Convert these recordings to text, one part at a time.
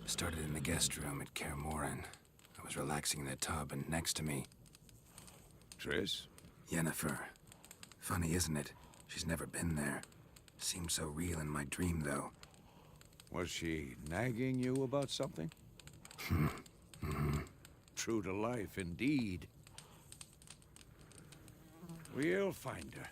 Started in the guest room at Kaer Morhen. I was relaxing in the tub, and next to me... Triss? Yennefer. Funny, isn't it? She's never been there. Seemed so real in my dream, though. Was she nagging you about something? True to life, indeed. We'll find her.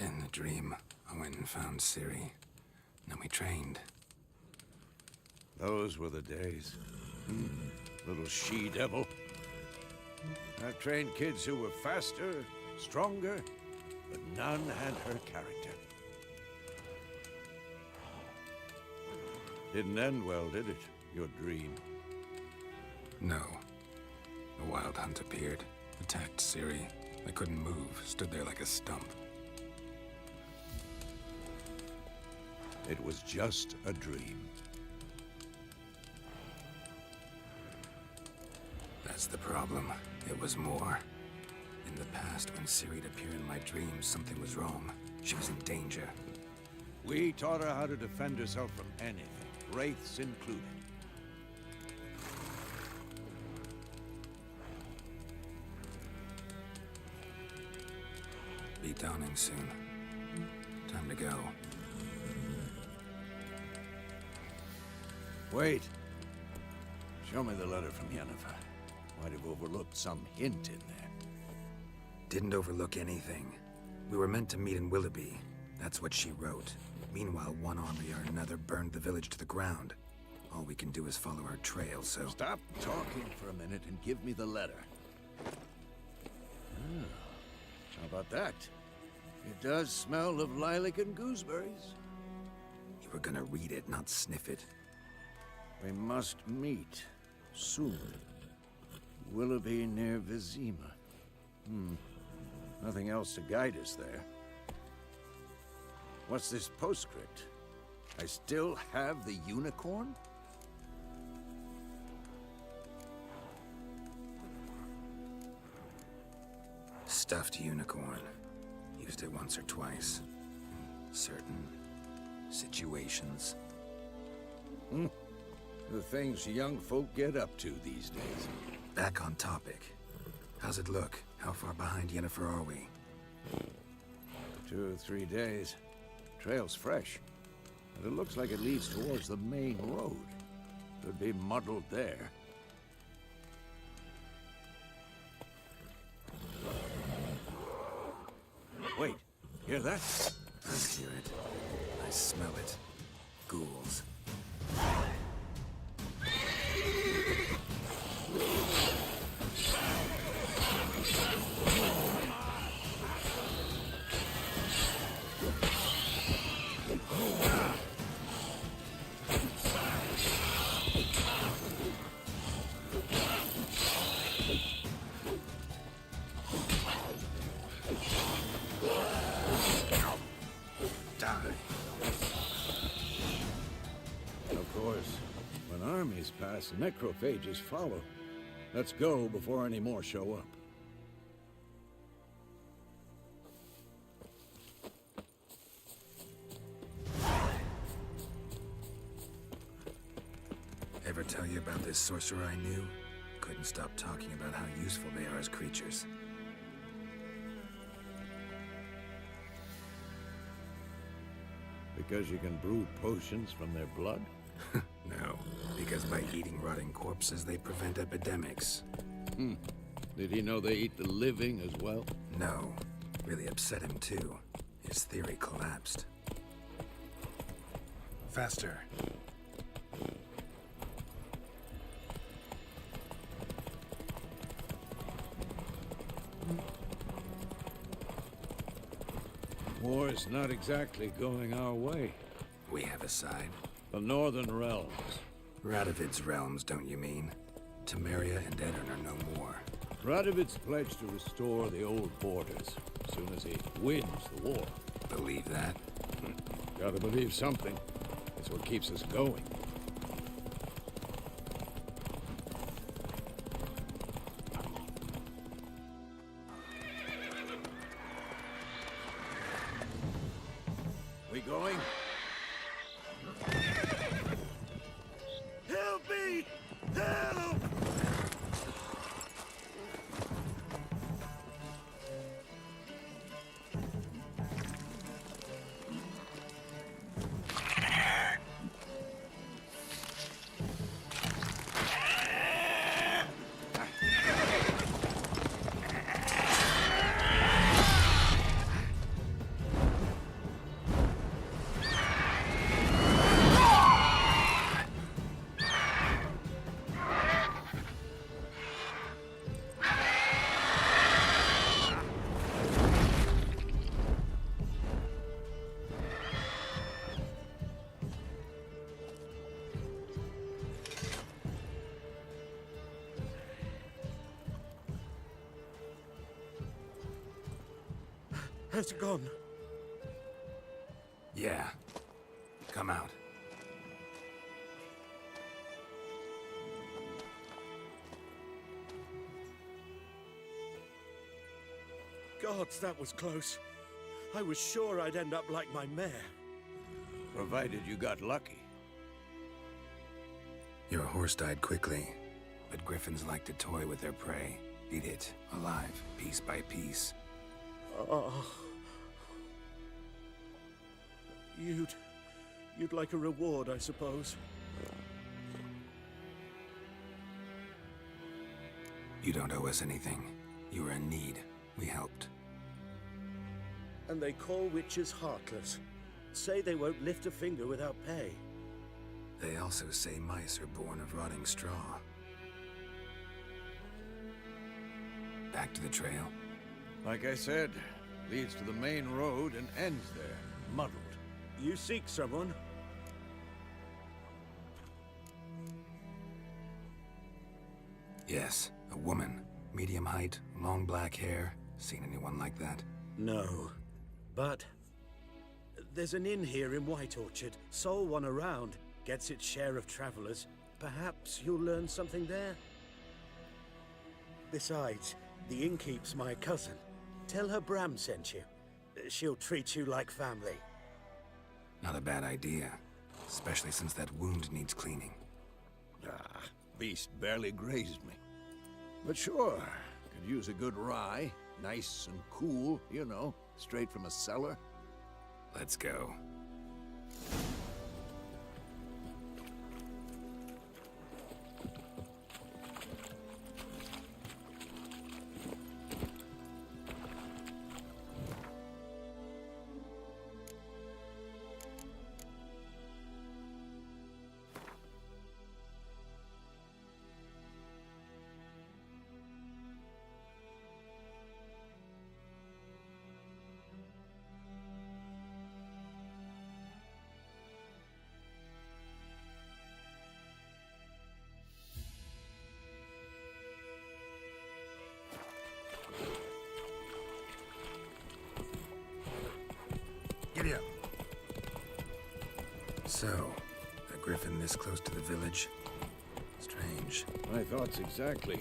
In the dream, I went and found Ciri. Then we trained. Those were the days. Little she-devil. I've trained kids who were faster, stronger, but none had her character. Didn't end well, did it? Your dream? No. A wild hunt appeared, attacked Ciri. I couldn't move, stood there like a stump. It was just a dream. That's the problem. It was more. In the past, when Ciri'd appear in my dreams, something was wrong. She was in danger. We taught her how to defend herself from anything, wraiths included. Be dawning soon. Time to go. Wait. Show me the letter from Yennefer. Might have overlooked some hint in there. Didn't overlook anything. We were meant to meet in Willoughby. That's what she wrote. Meanwhile, one army or another burned the village to the ground. All we can do is follow her trail, so... Stop talking for a minute and give me the letter. How about that? It does smell of lilac and gooseberries. You were gonna read it, not sniff it. We must meet soon. Willoughby near Vizima. Nothing else to guide us there. What's this postscript? I still have the unicorn? Stuffed unicorn. Used it once or twice. In certain situations. The things young folk get up to these days. Back on topic. How's it look? How far behind Yennefer are we? 2 or 3 days. Trail's fresh. And it looks like it leads towards the main road. Could be muddled there. Wait, hear that? I hear it. I smell it. Ghouls. Of course, when armies pass, necrophages follow. Let's go before any more show up. Ever tell you about this sorcerer I knew? Couldn't stop talking about how useful they are as creatures. Because you can brew potions from their blood? No, because by eating rotting corpses, they prevent epidemics. Did he know they eat the living as well? No, really upset him too. His theory collapsed. Faster. War's not exactly going our way. We have a side. The Northern Realms. Radovid's realms, don't you mean? Temeria and Edirn are no more. Radovid's pledged to restore the old borders as soon as he wins the war. Believe that? Gotta believe something. That's what keeps us going. Has it gone? Yeah. Come out. Gods, that was close. I was sure I'd end up like my mare. Provided you got lucky. Your horse died quickly, but griffins like to toy with their prey. Eat it, alive, piece by piece. Oh. You'd like a reward, I suppose. You don't owe us anything. You were in need. We helped. And they call witches heartless. Say they won't lift a finger without pay. They also say mice are born of rotting straw. Back to the trail. Like I said, leads to the main road and ends there, muddled. You seek someone? Yes, a woman. Medium height, long black hair. Seen anyone like that? No. But there's an inn here in White Orchard. Sole one around. Gets its share of travelers. Perhaps you'll learn something there? Besides, the innkeep's my cousin. Tell her Bram sent you. She'll treat you like family. Not a bad idea. Especially since that wound needs cleaning. Ah, beast barely grazed me. But sure, could use a good rye. Nice and cool, you know, straight from a cellar. Let's go. Giddy up. So, a griffin this close to the village? Strange. My thoughts exactly.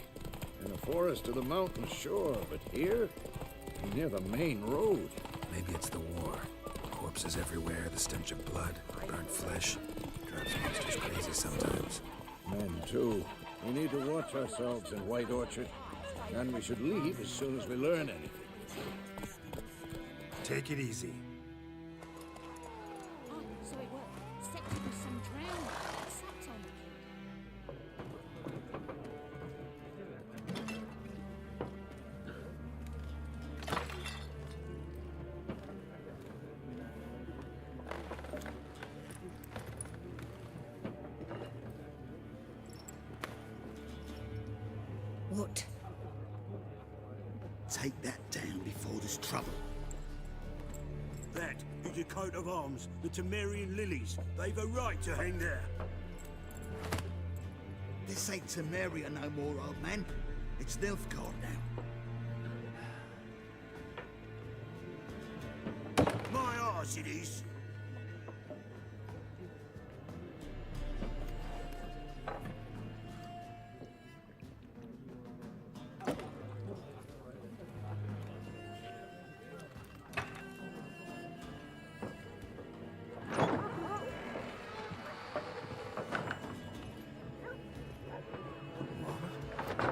In the forest or the mountains, sure, but here? Near the main road. Maybe it's the war. Corpses everywhere, the stench of blood, burnt flesh. Drives monsters crazy sometimes. Men, too. We need to watch ourselves in White Orchard. And we should leave as soon as we learn anything. Take it easy. Oh, so it worked. Septic was some drowned. Sapped on the kid. What? Take that down before there's trouble. That is a coat of arms, the Temerian lilies. They've a right to hang there. This ain't Temeria no more, old man. It's Nilfgaard now. My arse it is.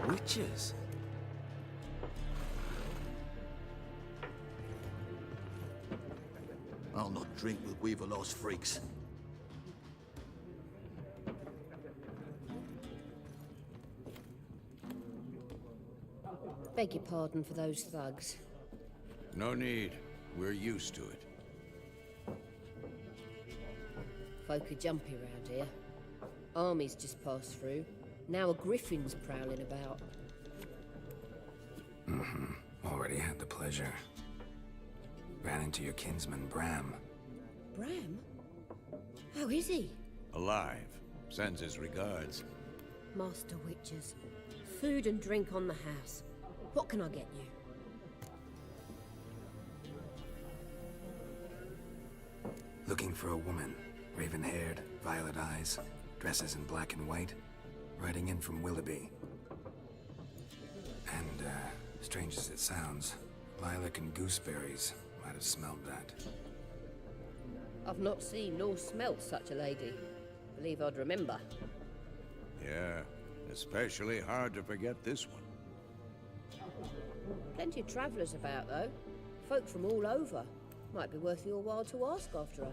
Witches? I'll not drink with Weaver-lost freaks. Beg your pardon for those thugs. No need. We're used to it. Folk are jumpy round here. Armies just passed through. Now a griffin's prowling about. Already had the pleasure. Ran into your kinsman, Bram. Bram? How is he? Alive. Sends his regards. Master Witches. Food and drink on the house. What can I get you? Looking for a woman. Raven-haired, violet eyes, dresses in black and white. Riding in from Willoughby. And, strange as it sounds, lilac and gooseberries might have smelled that. I've not seen nor smelt such a lady. Believe I'd remember. Yeah, especially hard to forget this one. Plenty of travellers about, though. Folk from all over. Might be worth your while to ask after her.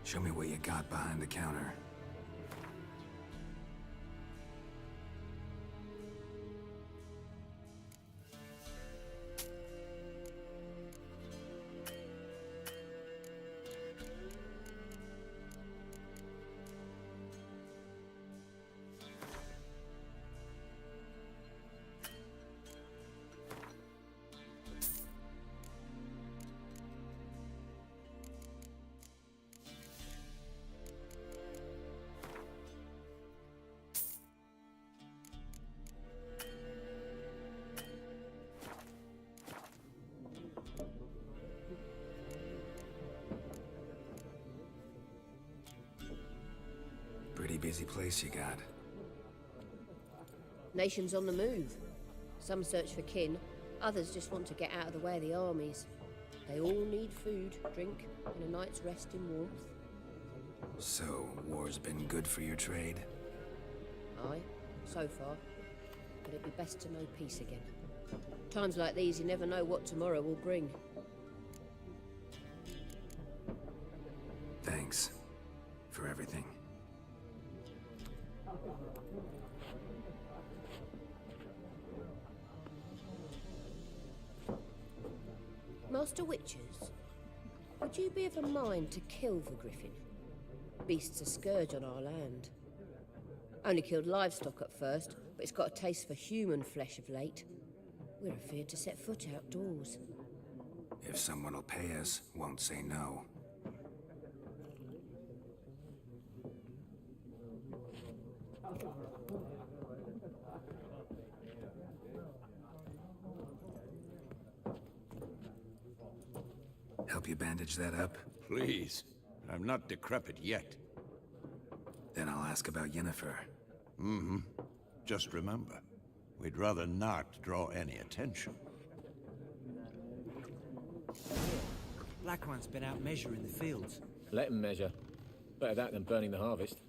Show me what you got behind the counter. Pretty busy place you got. Nations on the move. Some search for kin, others just want to get out of the way of the armies. They all need food, drink, and a night's rest in warmth. So, war's been good for your trade? Aye, so far. But it'd be best to know peace again. Times like these, you never know what tomorrow will bring. Thanks. For everything. Master Witchers, would you be of a mind to kill the griffin? Beast's a scourge on our land. Only killed livestock at first, but it's got a taste for human flesh of late. We're afeard to set foot outdoors. If someone will pay us, won't say no. Help you bandage that up? Please. I'm not decrepit yet. Then I'll ask about Yennefer. Mm-hmm. Just remember, we'd rather not draw any attention. Black one's been out measuring the fields. Let him measure. Better that than burning the harvest.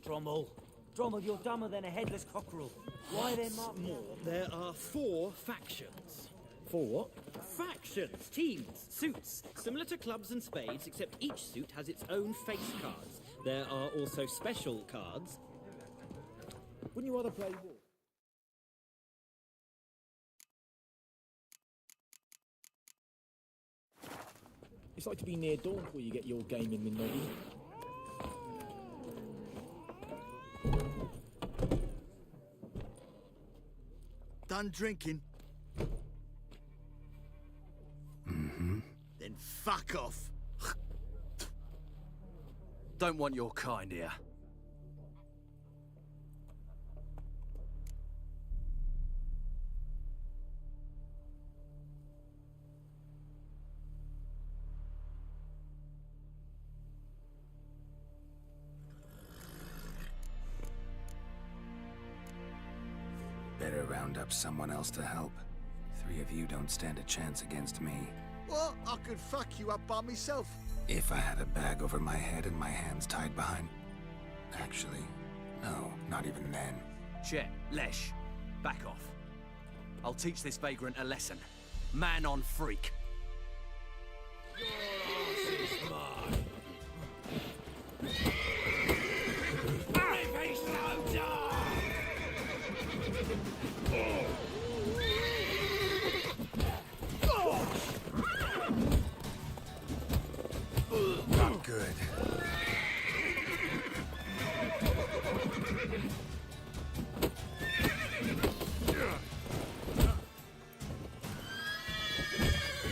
Drommel. Drommel, you're dumber than a headless cockerel. Why then mark more? There are 4 factions. 4 what? Factions, teams, suits, similar to clubs and spades, except each suit has its own face cards. There are also special cards. Wouldn't you rather play war? It's like to be near dawn before you get your gaming minoggy. Done drinking? Mm-hmm. Then fuck off. Don't want your kind here. Better round up someone else to help. 3 of you don't stand a chance against me. What? I could fuck you up by myself. If I had a bag over my head and my hands tied behind... Actually, no, not even then. Chet, Lesh, back off. I'll teach this vagrant a lesson. Man on freak. Not good.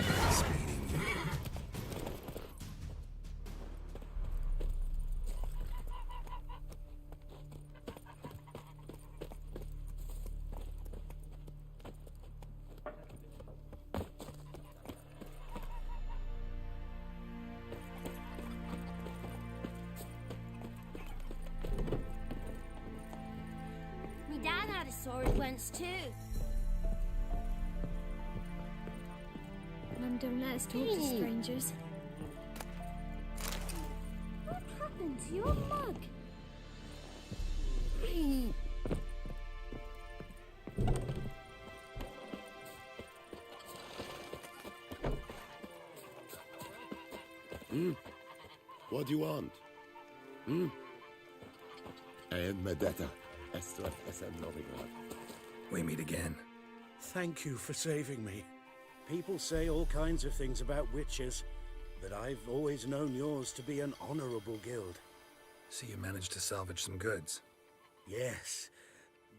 Nice meeting you. I saw it once too. Mum don't let us talk to strangers. What happened to your mug? What do you want? And my data. Extra SM Novigrad. We meet again. Thank you for saving me. People say all kinds of things about witches, but I've always known yours to be an honorable guild. So you managed to salvage some goods. Yes,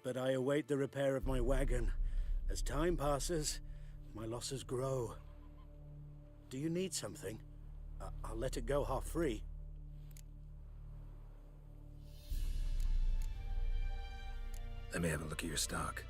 but I await the repair of my wagon. As time passes, my losses grow. Do you need something? I'll let it go half-free. Let me have a look at your stock.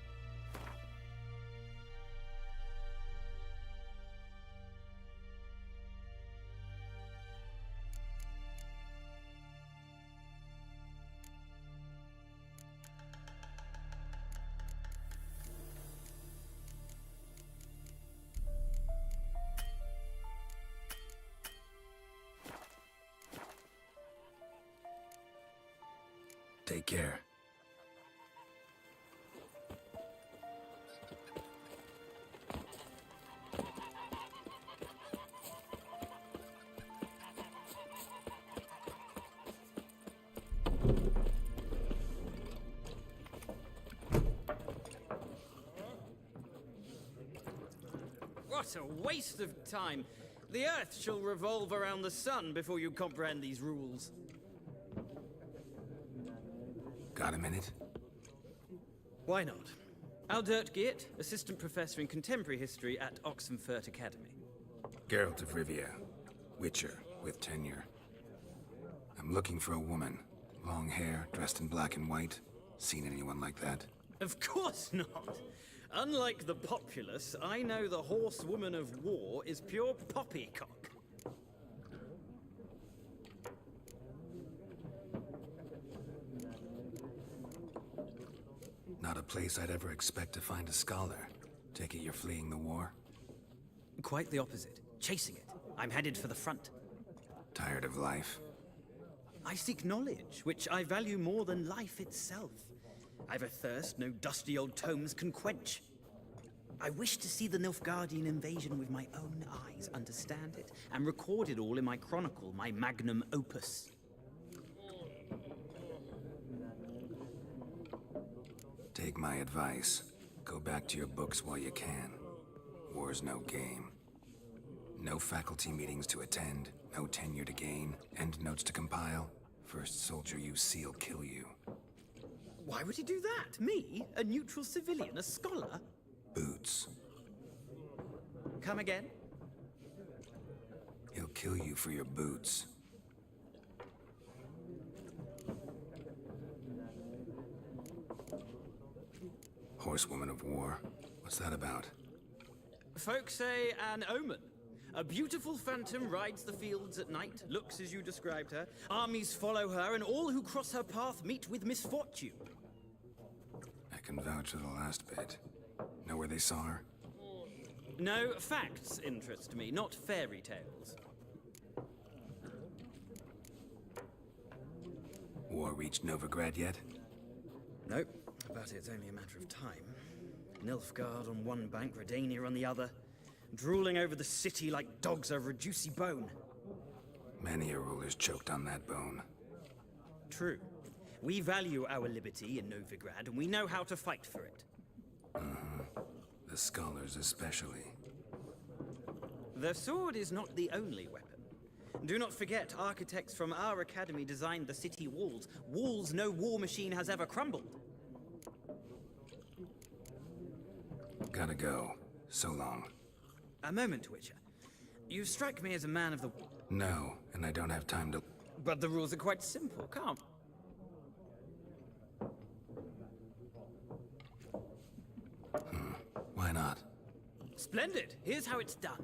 Take care. What a waste of time. The Earth shall revolve around the sun before you comprehend these rules. Got a minute? Why not? Aldert Geert, Assistant Professor in Contemporary History at Oxenfurt Academy. Geralt of Rivia. Witcher, with tenure. I'm looking for a woman. Long hair, dressed in black and white. Seen anyone like that? Of course not. Unlike the populace, I know the horsewoman of war is pure poppycock. Not a place I'd ever expect to find a scholar. Take it you're fleeing the war? Quite the opposite. Chasing it. I'm headed for the front. Tired of life? I seek knowledge, which I value more than life itself. I've a thirst no dusty old tomes can quench. I wish to see the Nilfgaardian invasion with my own eyes, understand it, and record it all in my chronicle, my magnum opus. Take my advice. Go back to your books while you can. War's no game. No faculty meetings to attend, no tenure to gain, end notes to compile. First soldier you see'll kill you. Why would he do that? Me? A neutral civilian? A scholar? Boots. Come again? He'll kill you for your boots. Horsewoman of war. What's that about? Folk say an omen. A beautiful phantom rides the fields at night, looks as you described her. Armies follow her, and all who cross her path meet with misfortune. I can vouch for the last bit. Know where they saw her? No, facts interest me, not fairy tales. War reached Novigrad yet? Nope, but it's only a matter of time. Nilfgaard on one bank, Redania on the other, drooling over the city like dogs over a juicy bone. Many a ruler's choked on that bone. True. We value our liberty in Novigrad, and we know how to fight for it. The scholars especially. The sword is not the only weapon. Do not forget, architects from our academy designed the city walls. Walls no war machine has ever crumbled. Gotta go. So long. A moment, Witcher. You strike me as a man of the... No, and I don't have time to... But the rules are quite simple, calm. Why not? Splendid. Here's how it's done.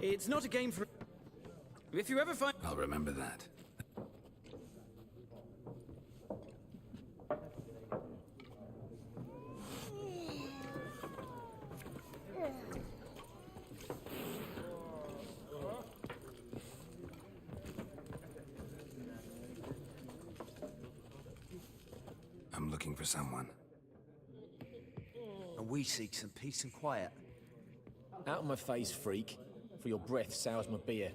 It's not a game for... If you ever find... I'll remember that. I'm looking for someone. And we seek some peace and quiet. Out of my face, freak. For your breath sours my beer.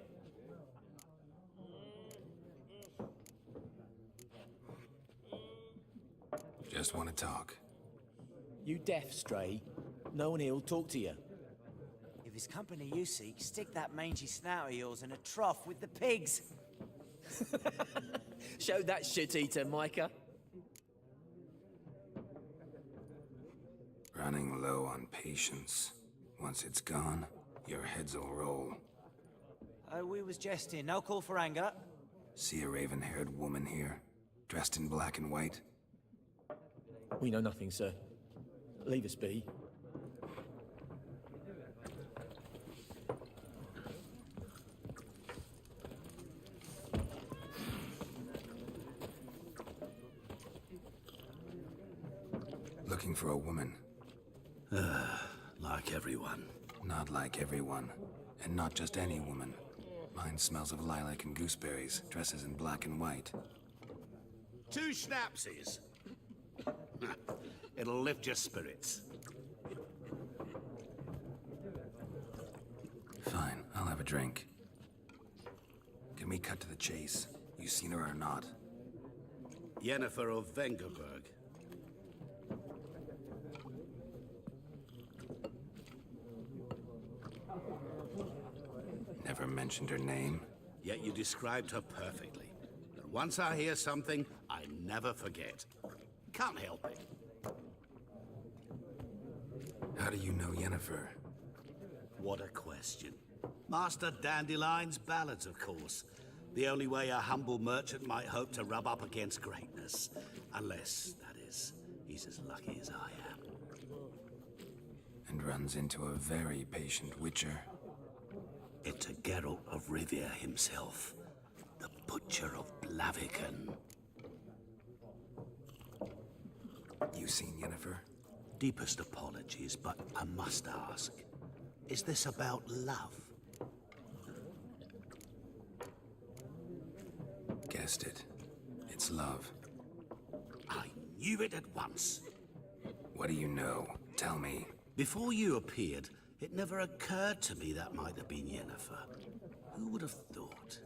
Just want to talk. You deaf, stray? No one here'll talk to you. If it's company you seek, stick that mangy snout of yours in a trough with the pigs. Show that shit-eater, Micah. Running low on patience. Once it's gone, your heads will roll. Oh, we was jesting. No call for anger. See a raven-haired woman here, dressed in black and white? We know nothing, sir. Leave us be. Looking for a woman. Like everyone. Not like everyone. And not just any woman. Mine smells of lilac and gooseberries, dresses in black and white. 2 schnapsies. It'll lift your spirits. Fine, I'll have a drink. Can we cut to the chase? You seen her or not? Yennefer of Vengerberg. Never mentioned her name. Yet you described her perfectly. And once I hear something, I never forget. Can't help it. How do you know Yennefer? What a question. Master Dandelion's ballads, of course. The only way a humble merchant might hope to rub up against greatness. Unless, that is, he's as lucky as I am. And runs into a very patient witcher. It's a Geralt of Rivia himself. The Butcher of Blaviken. You seen Yennefer? Deepest apologies, but I must ask. Is this about love? Guessed it. It's love. I knew it at once. What do you know? Tell me. Before you appeared, it never occurred to me that might have been Yennefer. Who would have thought?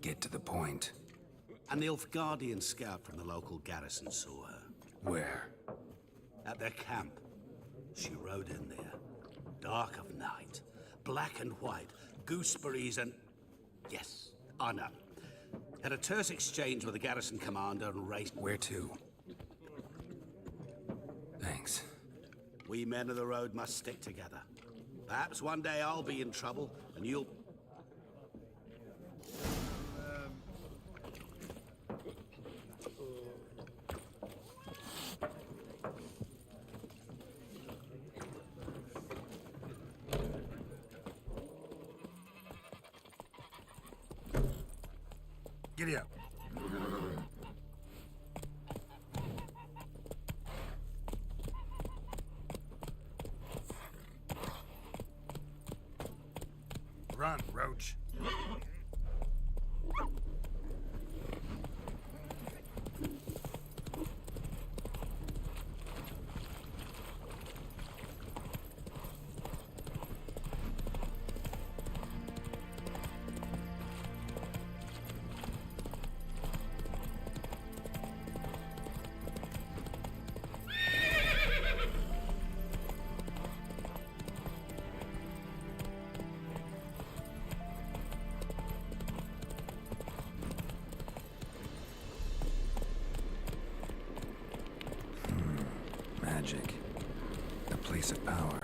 Get to the point. A Nilfgaardian scout from the local garrison saw her. Where? At their camp. She rode in there. Dark of night. Black and white. Gooseberries and... Yes, I know. Had a terse exchange with the garrison commander and raced... Where to? Thanks. We men of the road must stick together. Perhaps one day I'll be in trouble, and you'll... Giddy up. Run, Roach. Magic. A place of power.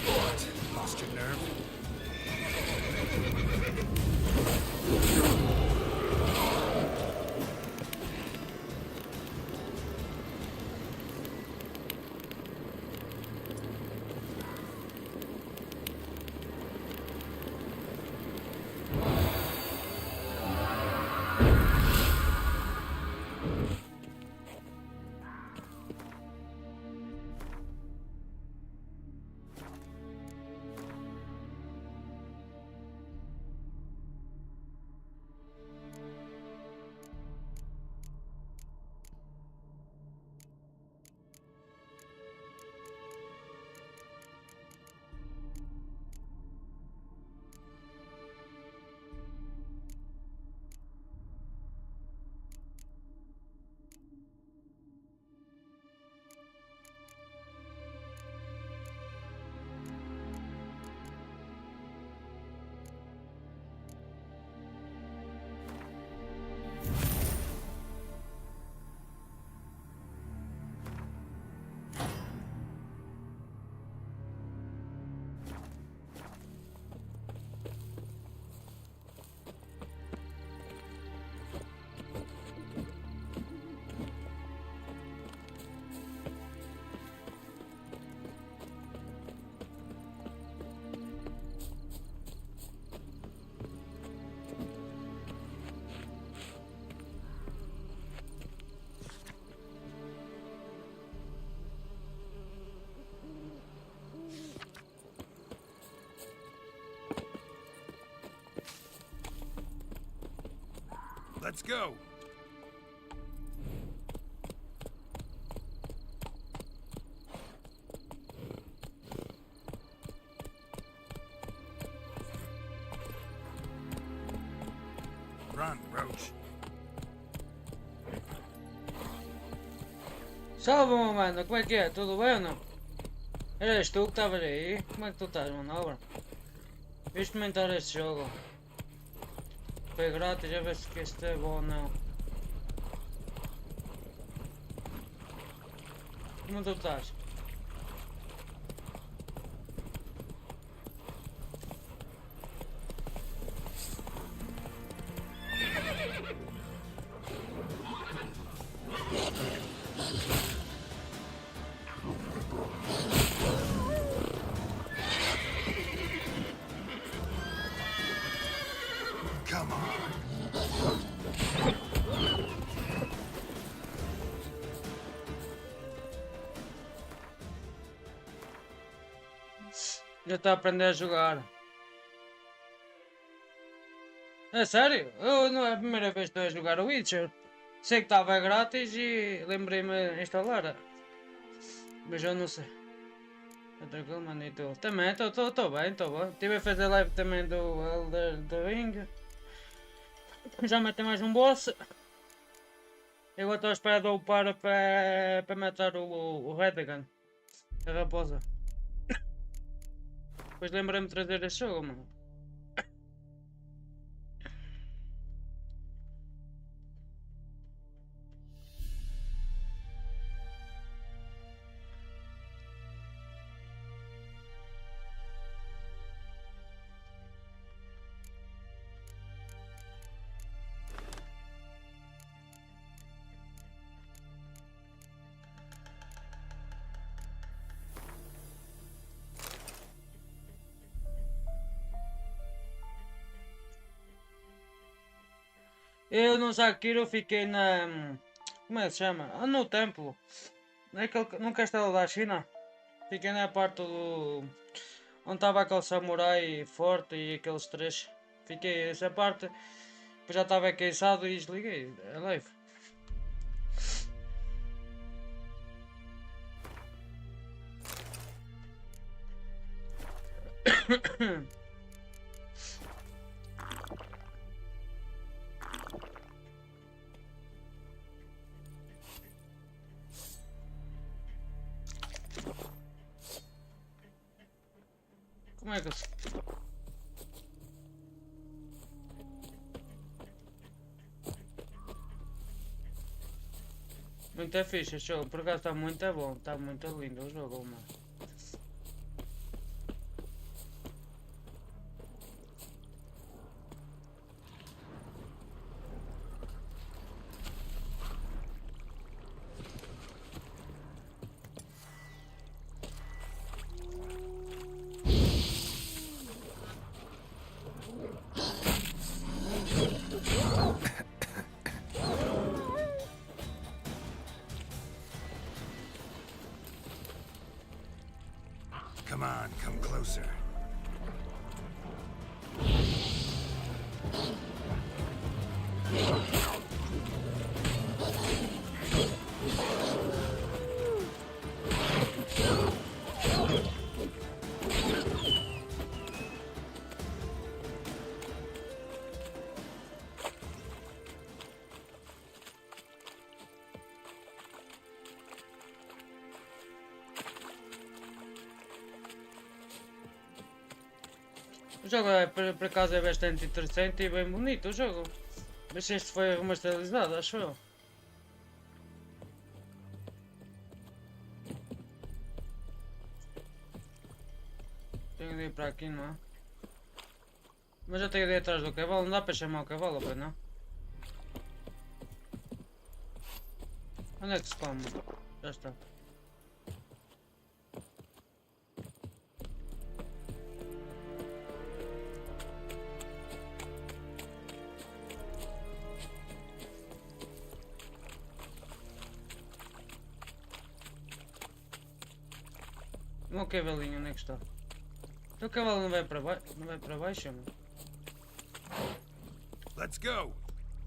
What? Lost your nerve? Let's go! Run, Roach. Salve, meu mano, como é que é? Tudo bem ou não? Eras tu que estavas aí? Como é que tu estás, manobra? Vou experimentar este jogo. Foi grátis, a ver se que este é bom ou não. Como tu estás? Come on. Já está a aprender a jogar. É sério? Eu não é a primeira vez que estou a jogar o Witcher. Sei que estava grátis e lembrei-me de instalar. Mas eu não sei. Está tranquilo, mano, e tu? Também, estou bem, estou bem. Estive a fazer live também do Elder Ring. Já matei mais um boss. Eu agora estou à espera de upar para matar o Redigan. A raposa. Depois lembrei-me de trazer esse jogo, mano. Eu no Zakiro fiquei na... Como é que se chama? Ah, no templo. No castelo da China. Fiquei na parte do... Onde estava aquele samurai forte e aqueles três. Fiquei nessa parte. Depois já estava cansado e desliguei a live. Como é que eu... Muito é fixe o jogo, por acaso está muito bom, está muito lindo o jogo, mano. Come on, come closer. O jogo é, por acaso é bastante interessante e bem bonito o jogo. Mas este foi remasterizado, acho eu. Tenho de ir para aqui, não é? Mas eu tenho de ir atrás do cavalo, não dá para chamar o cavalo, pois não? Onde é que se come? Já está. O meu cavalinho, onde é que está? O teu cavalo não vai para baixo, mano. Let's go.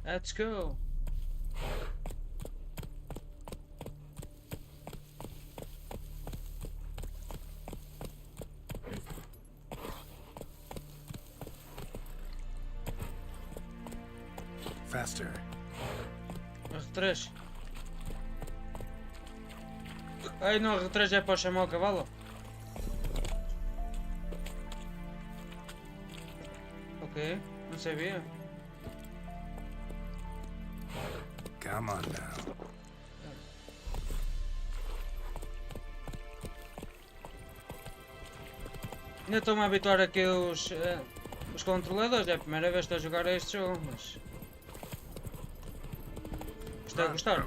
Let's go. Faster. R3. Ai não, R3 é para chamar o cavalo. Ok, não sabia. Come on now. Ainda estou-me a habituar aqui os controladores. É a primeira vez que estou a jogar este jogo, mas... Estou a gostar.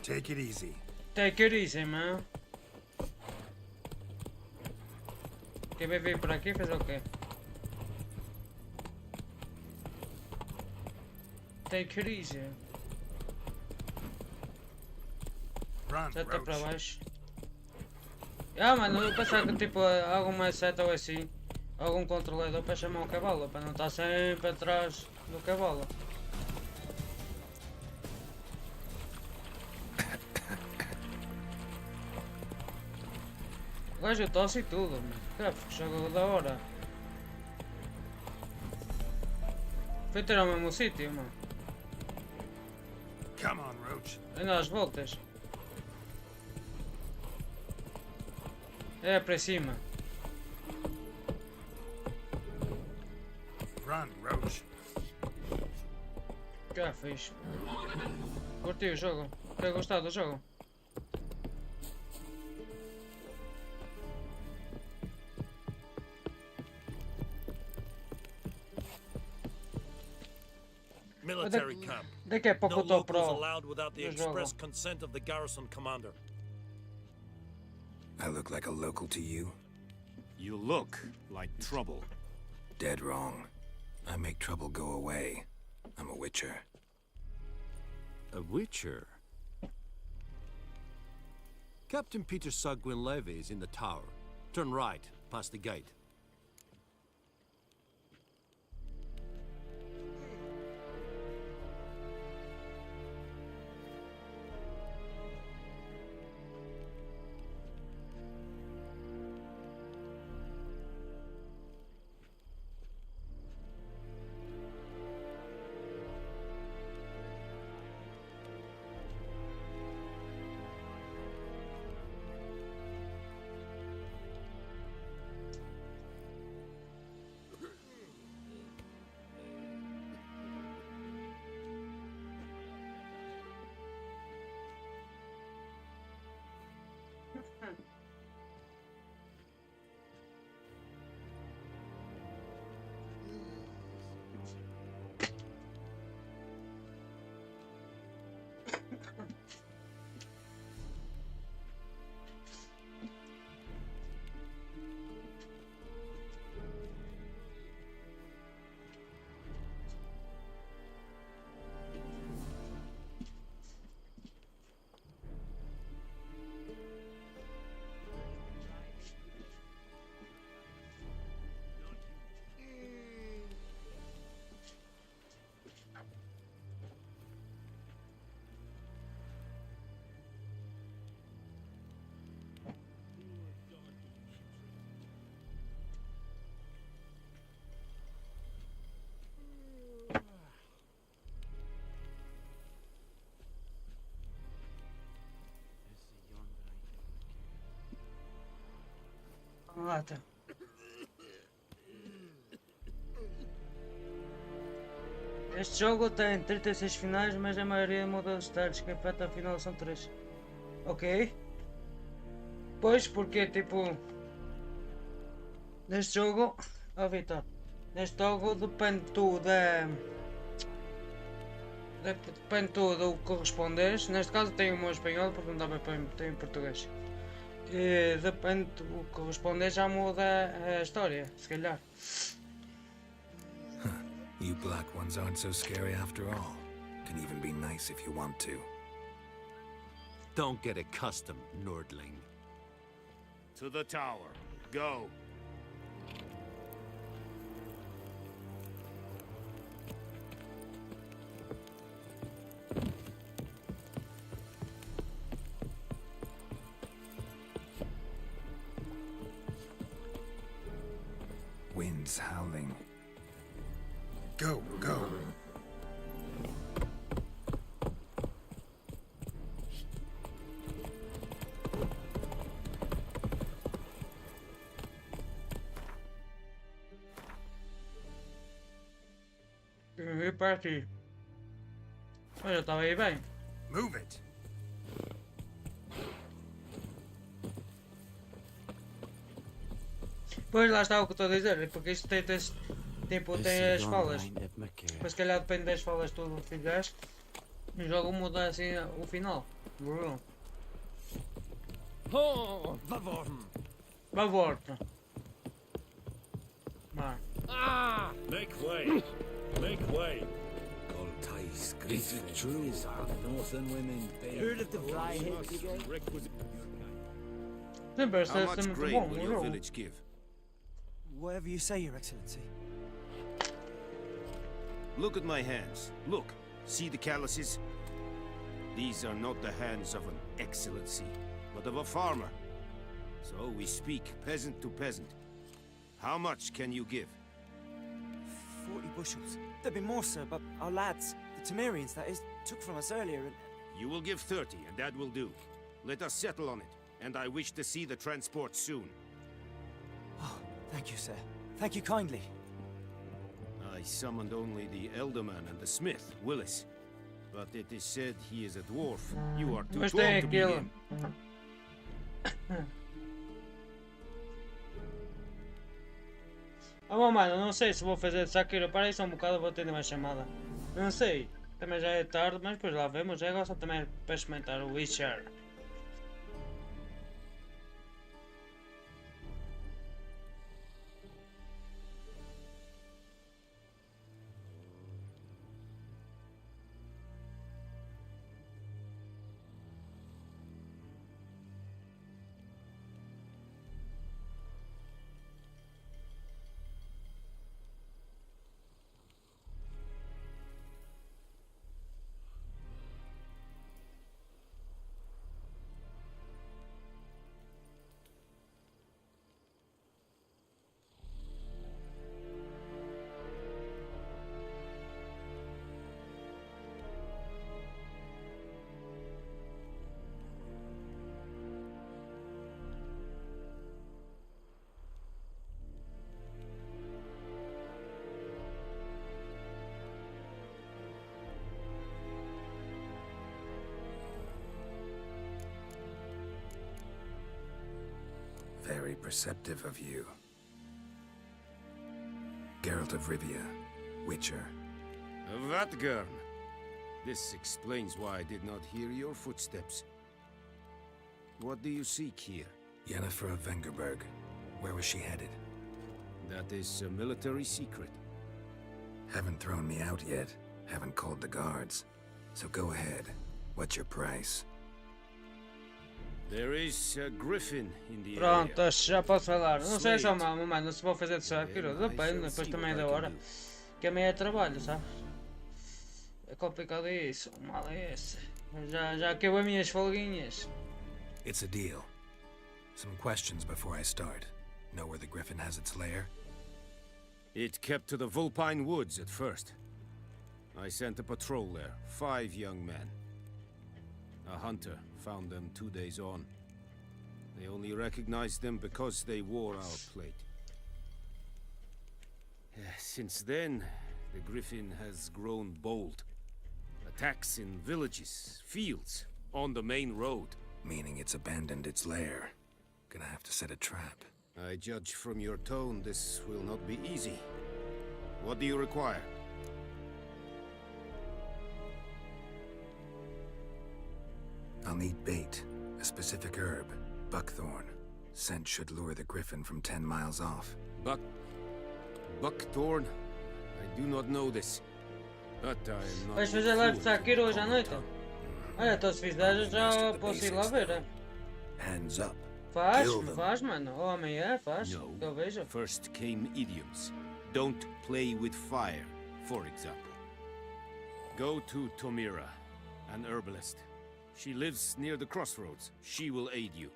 Take it easy. Take it easy, man. Quem vai vir por aqui fez o quê? Take it easy. Run, Já está para Roach. baixo. Mano, eu pensava que tipo alguma seta ou assim, algum controlador para chamar o cavalo, para não estar sempre atrás do cavalo. O gajo tosse e tudo, mano. Que jogo da hora. Foi ter ao mesmo sítio, mano. Come on, Roach. Ainda às voltas. É para cima. Run, Roach. Já fiz. Curti o jogo. Tem gostado do jogo? Military camp. Daqui a pouco No eu estou locals pro allowed without the do jogo. express consent of the garrison commander. I look like a local to you? You look like trouble. Dead wrong. I make trouble go away. I'm a witcher. A witcher? Captain Peter Sagwin Levy is in the tower. Turn right, past the gate. Lá tá. Este jogo tem 36 finais, mas a maioria muda os detalhes, que afeta a final são 3. Ok? Pois, porque tipo... Neste jogo... Oh, Vitor. Neste jogo depende tudo da... Depende tudo do que correspondes. Neste caso tem o meu espanhol, porque não dá para ter em português. E depende do que correspondes, já muda a história, se calhar. You black ones aren't so scary after all. Can even be nice if you want to. Don't get accustomed, Nordling. To the tower. Go. 「 Military camp. No locals allowed without the express consent of the garrison commander. 」 To the tower. Go. 「 Military camp. No locals allowed without the express consent of the garrison commander. 「Wolves howling. Go, go. E parti. Olha, eu tava aí bem. Move it. Pois lá está o que eu estou a dizer, porque isto tem as falas. Mas se calhar depende das falas que tu fizeres. O jogo muda assim o final. Bruno. Oh, Vavorn. Vai volta. Vai. Ah! Make way. Make way. Is it true? Northern women Heard of the fly-heads again? Sempre How esta much é muito grain bom will o your jogo. village give? Whatever you say, Your Excellency. Look at my hands. Look. See the calluses? These are not the hands of an excellency, but of a farmer. So we speak peasant to peasant. How much can you give? 40 bushels. There'd be more, sir, but our lads, the Temerians, that is, took from us earlier and... You will give 30, and that will do. Let us settle on it, and I wish to see the transport soon. Oh, thank you, sir. Thank you kindly. I summoned only the Elderman and the smith, Willis. But it is said he is a dwarf. You are too Mas tall tem to be aquilo. him. Oh mano, não sei se vou fazer de Sakura. Para aí só um bocado, vou ter uma chamada. Não sei. Também já é tarde, mas depois lá vemos. Já gosto também para experimentar o Witcher. Very perceptive of you. Geralt of Rivia, Witcher. Vatgern. This explains why I did not hear your footsteps. What do you seek here? Yennefer of Vengerberg. Where was she headed? That is a military secret. Haven't thrown me out yet. Haven't called the guards. So go ahead. What's your price? There is a griffin in the Pronto, area. já posso falar. Não sei se é uma mano, se vou fazer de Sakura. Depende, depois também da hora. Que é meio trabalho, sabe? É complicado isso. O mal é esse. Já acabou as minhas folguinhas. It's a deal. Some questions before I start. Know where the griffin has its lair? It kept to the Vulpine Woods at first. I sent a patrol there, 5 young men. A hunter found them 2 days on. They only recognized them because they wore our plate. Since then, the griffin has grown bold. Attacks in villages, fields, on the main road. Meaning it's abandoned its lair. Gonna have to set a trap. I judge from your tone this will not be easy. What do you require? I'll need bait, a specific herb, buckthorn. Scent should lure the griffin from 10 miles off. Buckthorn? I do not know this. But I am not... Vais fazer live de Sakura hoje à noite? Olha, então se fizeres já posso ir lá ver. Hands up. Faz, mano. O homem é, faz. No. Eu vejo. First came idioms. Don't play with fire, for example. Go to Tomira, an herbalist. She lives near the crossroads. She will aid you.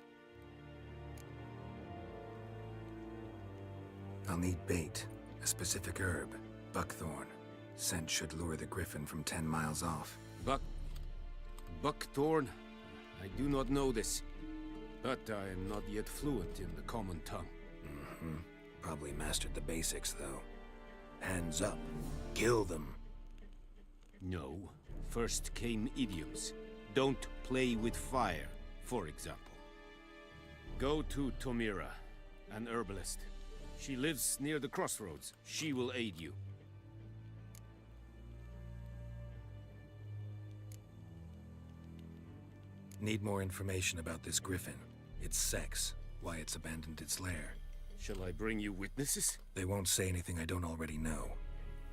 I'll need bait, A specific herb, buckthorn. Scent should lure the griffin from 10 miles off. Buckthorn? I do not know this. But I am not yet fluent in the common tongue. Mm-hmm. Probably mastered the basics, though. Hands up. Kill them. No. First came idioms. Don't play with fire, for example. Go to Tomira, an herbalist. She lives near the crossroads. She will aid you. Need more information about this griffin. Its sex, why it's abandoned its lair. Shall I bring you witnesses? They won't say anything I don't already know.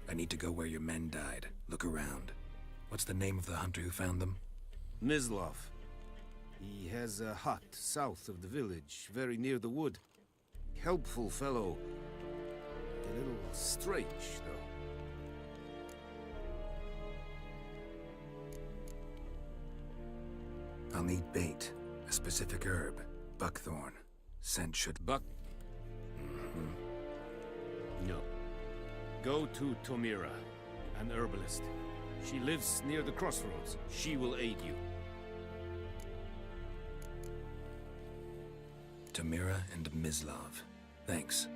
I need to go where your men died. Look around. What's the name of the hunter who found them? Mislov. He has a hut south of the village, very near the wood. Helpful fellow. A little strange, though. I'll need bait. A specific herb. Buckthorn. Scent should... No. Go to Tomira, an herbalist. She lives near the crossroads. She will aid you. Tamira and Mislov. Thanks.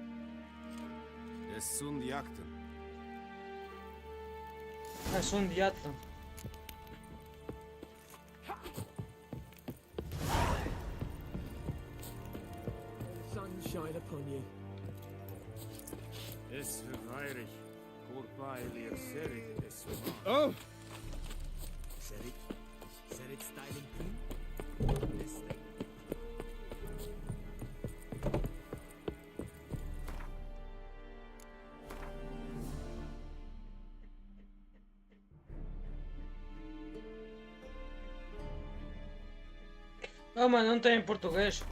Es sunt jakten. Sunt jakten. Sunshine upon you. Es verweirig. Korpailier série es Oh! Série styling cream? Oh, mano, não tem em português.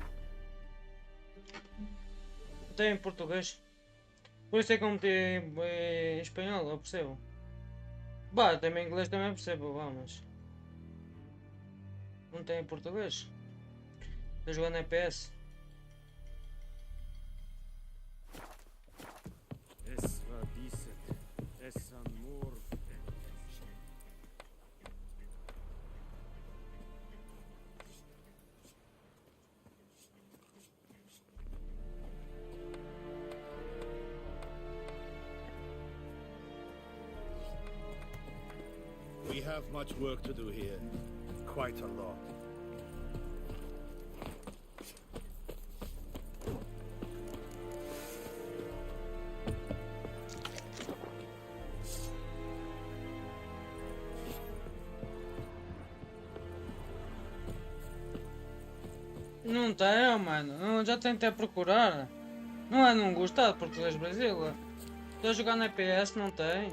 Não tem em português. Por isso é que eu meti em espanhol, eu percebo. Bah, também em inglês também percebo, vamos. Não tem em português. Estou jogando em PS. Es war disset. Es an mor. We have much work to do here. Quite a lot. Não tem, mano. Eu já tentei procurar. Não é não gostar de português Brasil. Estou a jogar na PS, não tem.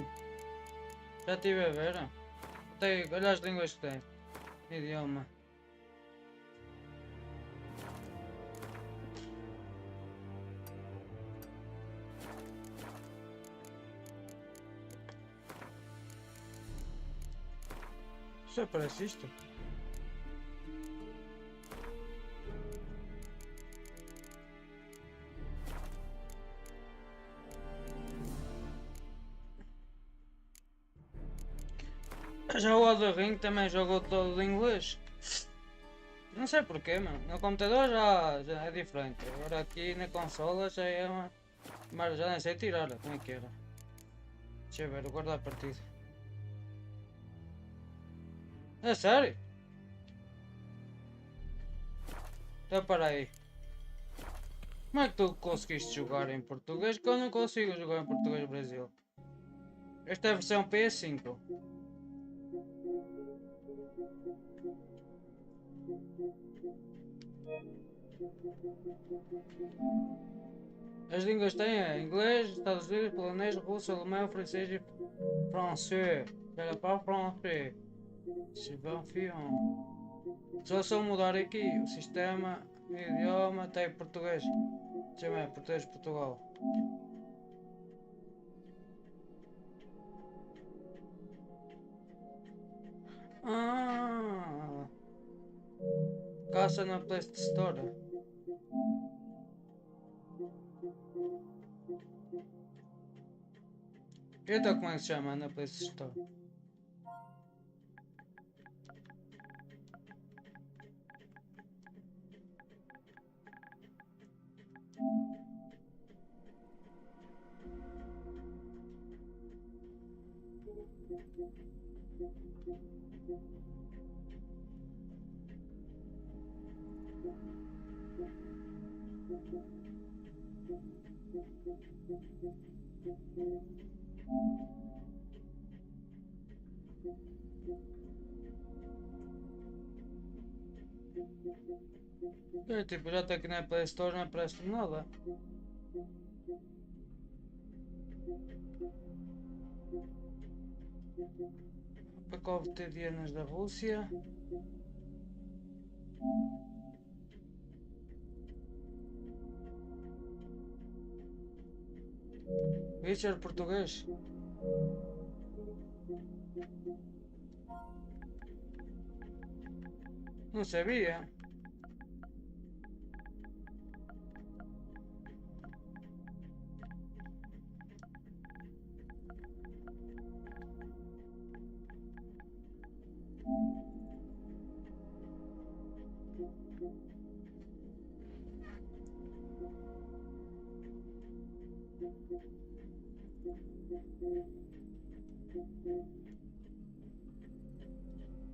Já estive a ver. Tem, olha as línguas que tem. Idioma. Só parece isto. Já o Elden Ring também jogou todo em inglês. Não sei porquê, mano. No computador já é diferente. Agora aqui na consola já é uma... Mas já nem sei tirar, como é que era. Deixa eu ver, guardar a partida. É sério? Então para aí. Como é que tu conseguiste jogar em português? Que eu não consigo jogar em português Brasil. Esta é a versão PS5. As línguas têm inglês, Estados Unidos, polonês, russo, alemão, francês e francês. Espera para o francês. Se vão só mudar aqui o sistema, o idioma, tem português. Deixa eu ver, português de Portugal. Caça na Play Store. Então como é que se chama na Play Store? É, tipo, já está aqui na Play Store, não aparece nada. Pacote de Dianas da Rússia. Witcher português. Não sabia.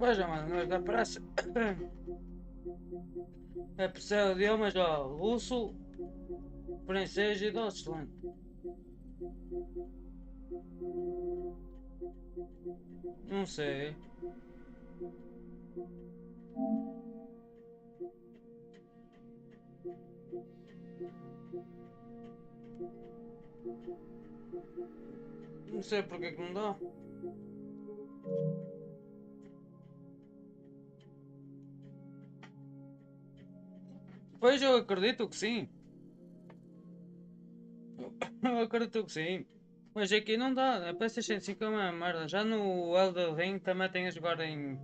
Veja, mano, mas dá praça. É por ser idiomas, ó, russo, francês e Deutschland. Não sei. Não sei porque que não dá. Pois eu acredito que sim. Eu acredito que sim. Mas aqui não dá. A PlayStation 5 é uma merda. Já no Elden Ring também tem a jogar em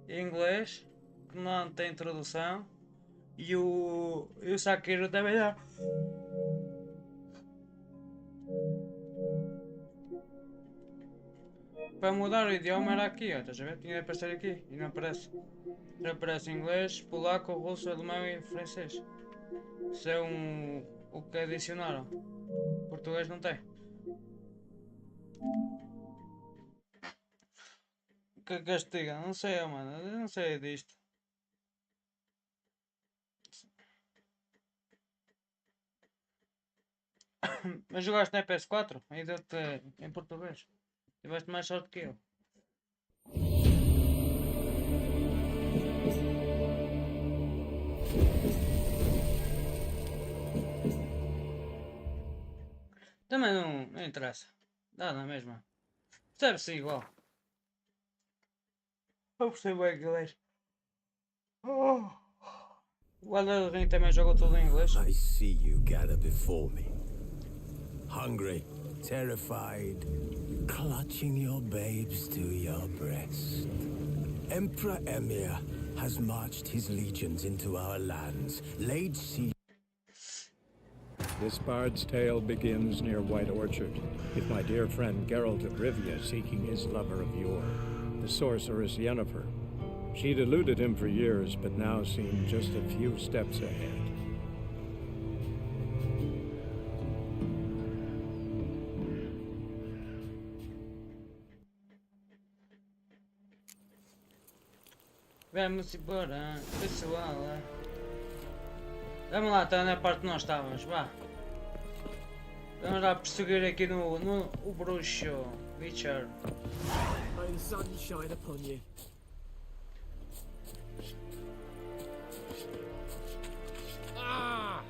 inglês, que não tem tradução. E o Sekiro também dá. Para mudar o idioma era aqui, ó, estás a ver? Tinha de aparecer aqui e não aparece. Já aparece inglês, polaco, russo, alemão e francês. Isso é o que adicionaram. Português não tem. O que castiga? Não sei, mano. Eu não sei disto. Mas jogaste na PS4? Aí deu-te em português. Tiveste mais sorte que eu. Também não interessa. Dá na mesma. Percebe-se igual. Eu percebo bem inglês. Oh. O Elden Ring também joga tudo em inglês. I see you gather before me. Hungry, terrified, clutching your babes to your breast. Emperor Emir has marched his legions into our lands, laid siege. This bard's tale begins near White Orchard, with my dear friend Geralt of Rivia seeking his lover of yore, the sorceress Yennefer. She'd eluded him for years, but now seemed just a few steps ahead. Vamos embora, pessoal. Vamos lá, está na parte que nós estávamos, vá. Vamos lá perseguir aqui no o bruxo, Witcher. May the sun shine upon you. Ah!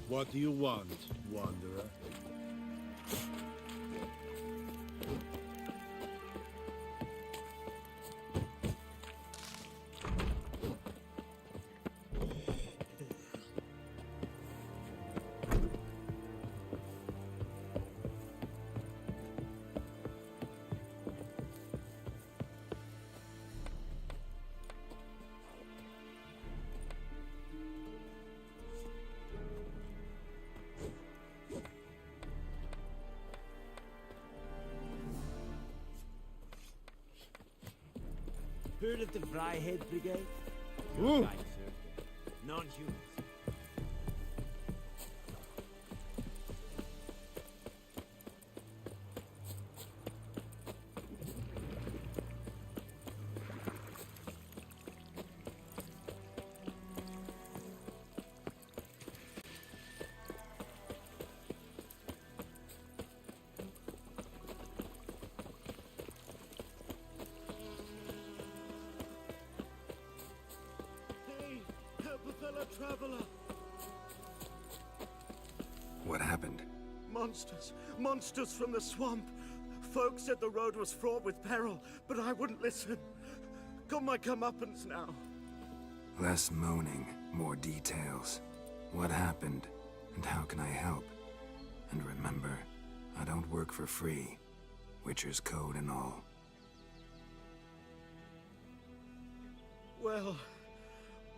What do you want, wanderer? Heard of the Vryhead Brigade? Ooh. Right, sir. Non-humans. Traveler! What happened? Monsters! Monsters from the swamp! Folks said the road was fraught with peril, but I wouldn't listen. Got my comeuppance now. Less moaning, more details. What happened, and how can I help? And remember, I don't work for free. Witcher's code and all. Well,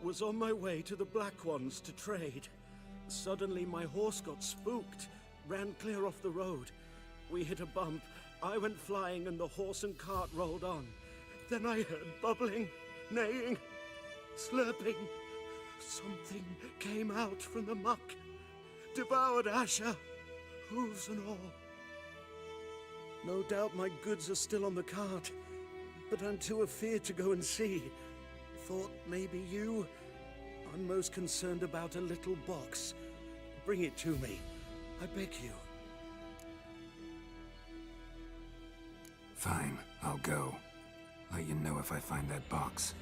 was on my way to the Black Ones to trade. Suddenly my horse got spooked, ran clear off the road. We hit a bump, I went flying and the horse and cart rolled on. Then I heard bubbling, neighing, slurping. Something came out from the muck, devoured Asher, hooves and all. No doubt my goods are still on the cart, but I'm too afeard to go and see. Thought maybe you. I'm most concerned about a little box. Bring it to me. I beg you. Fine, I'll go. Let you know if I find that box.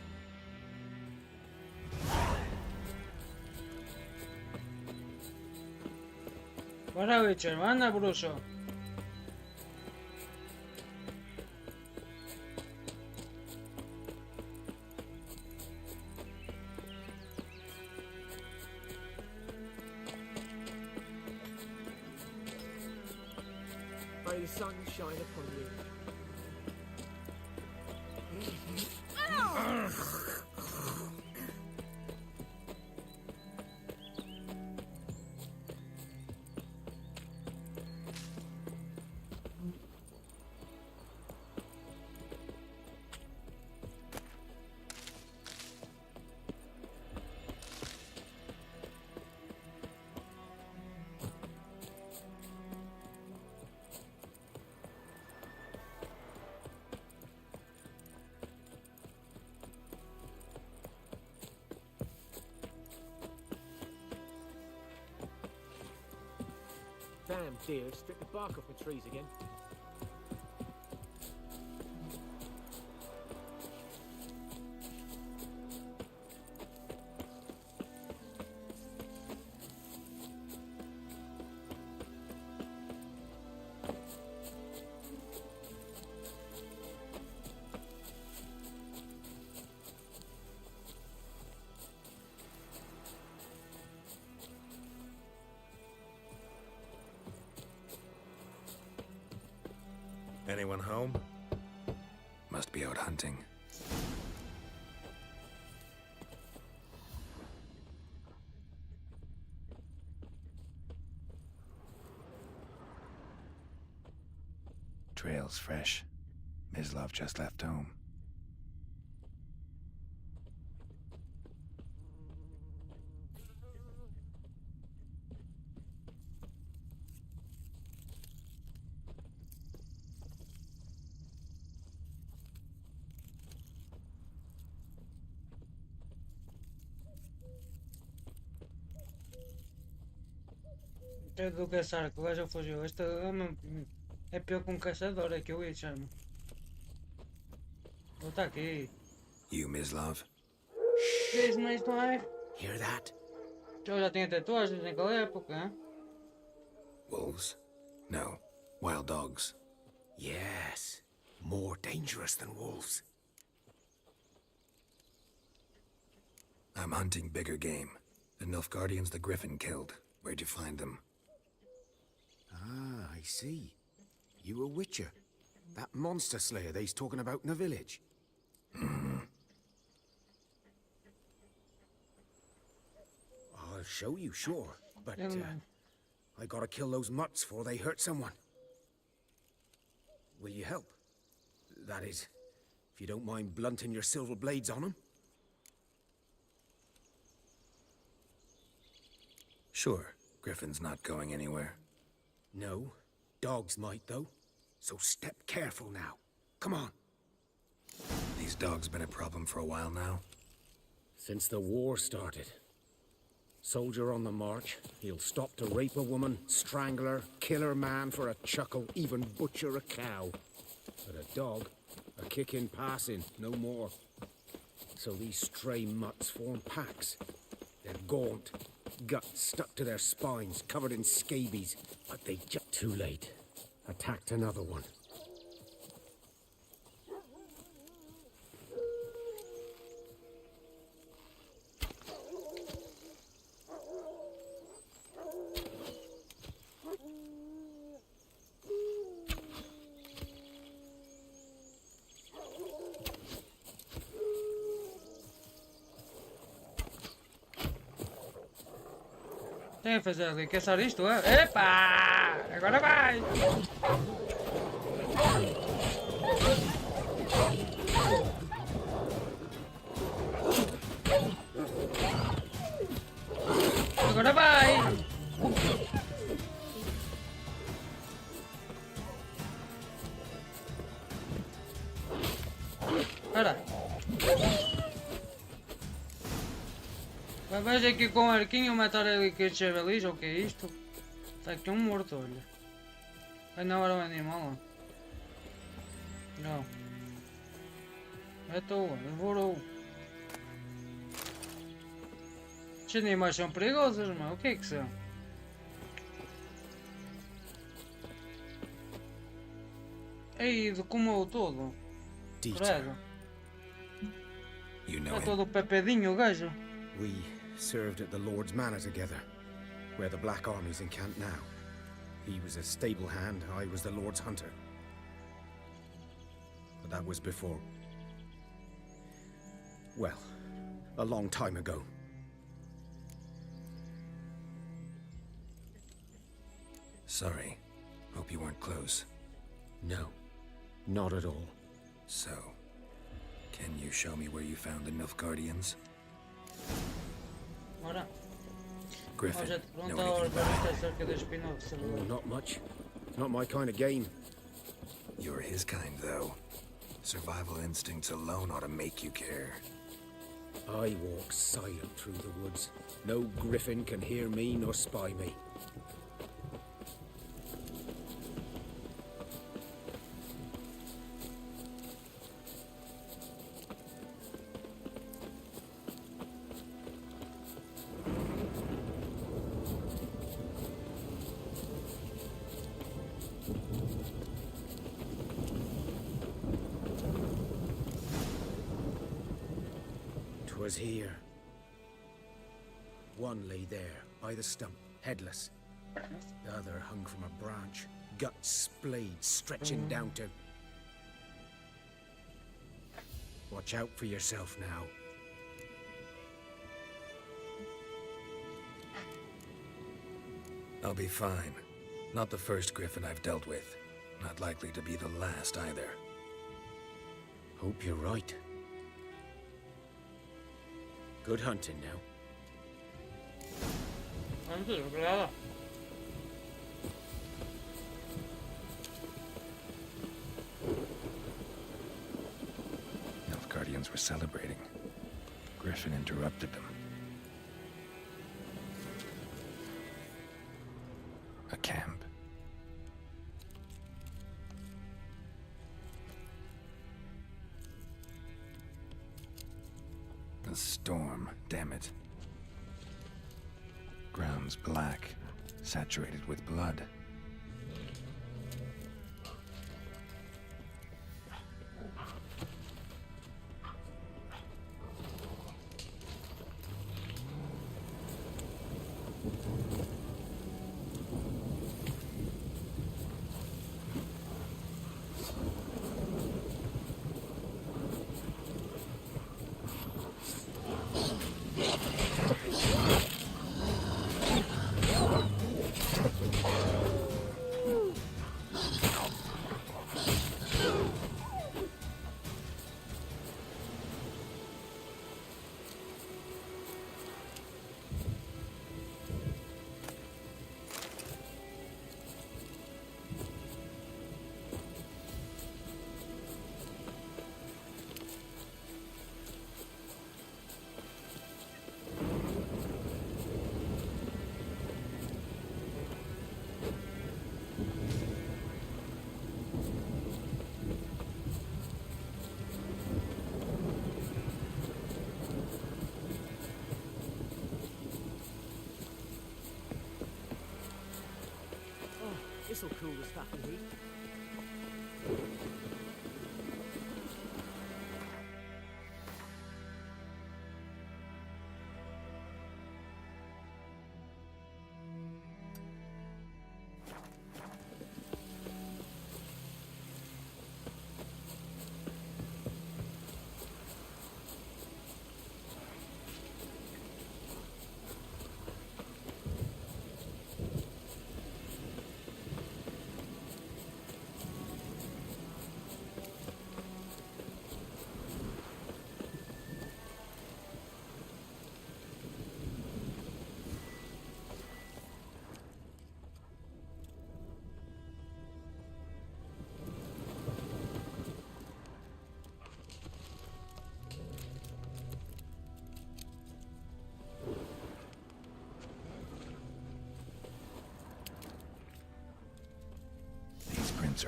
Bora, Witcher, anda, bruxo. May the sun shine upon you. Damn deer, stripped the bark off my trees again. Anyone home? Must be out hunting. Trail's fresh. Mislav just left home. É do caçar, que o gajo fugiu. Este é pior que um caçador, é que o Witcher. Ele está aqui. You, Mislav? Diz mais live. Hear that? Eu já tinha tatuagens naquela época, hein? Wolves? No. Wild dogs. Yes. More dangerous than wolves. I'm hunting bigger game. The Nilfgaardians the Griffin killed. Where'd you find them? Ah, I see. You a witcher. That monster slayer they's talking about in the village. Mm-hmm. I'll show you, sure. But, I gotta kill those mutts before they hurt someone. Will you help? That is, If you don't mind blunting your silver blades on them. Sure, Griffin's not going anywhere. No, dogs might though. So step careful now. Come on. These dogs been a problem for a while now? Since the war started. Soldier on the march, he'll stop to rape a woman, strangle her, kill her man for a chuckle, even butcher a cow. But a dog, a kick in passing, no more. So these stray mutts form packs. They're gaunt, guts stuck to their spines, covered in scabies. But they just too late. Attacked another one. Tem que fazer ali, que é só isto, é? Epa! Agora vai! Agora vai! Ora! Veja aqui com o arquinho matar ali que este javelis, ou o que é isto? Está aqui um morto, olha. Vai na hora o animal, ó. Não. É tua, devorou. Estes animais são perigosos, mano. O que é que são? Ei, decomou todo. Credo. Está todo pepedinho o gajo. We served at the Lord's Manor together, where the Black Army's encamped now. He was a stable hand, I was the Lord's hunter. But that was before... well, a long time ago. Sorry. Hope you weren't close. No, not at all. So, can you show me where you found the Nilfgaardians? Ora. Griffin, Já te know perguntava anything about it? acerca da spin-off. Oh, not much. Not my kind of game. You're his kind, though. Survival instincts alone ought to make you care. I walk silent through the woods. No griffin can hear me nor spy me. Was here. One lay there, by the stump, headless. The other hung from a branch, guts splayed, stretching down to... Watch out for yourself now. I'll be fine. Not the first griffin I've dealt with. Not likely to be the last either. Hope you're right. Good hunting now. Nilfgaardians were celebrating. Griffin interrupted them. A camp. A storm, damn it. Ground's black, saturated with blood. This'll cool the stuff in here.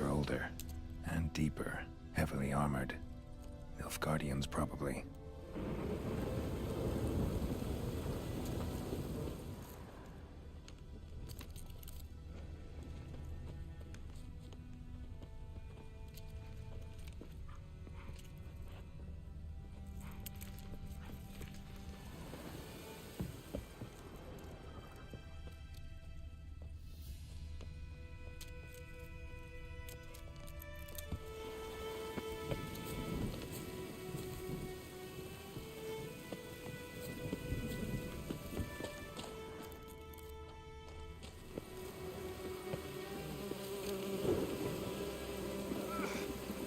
Are older and deeper, heavily armored. Nilfgaardians, probably.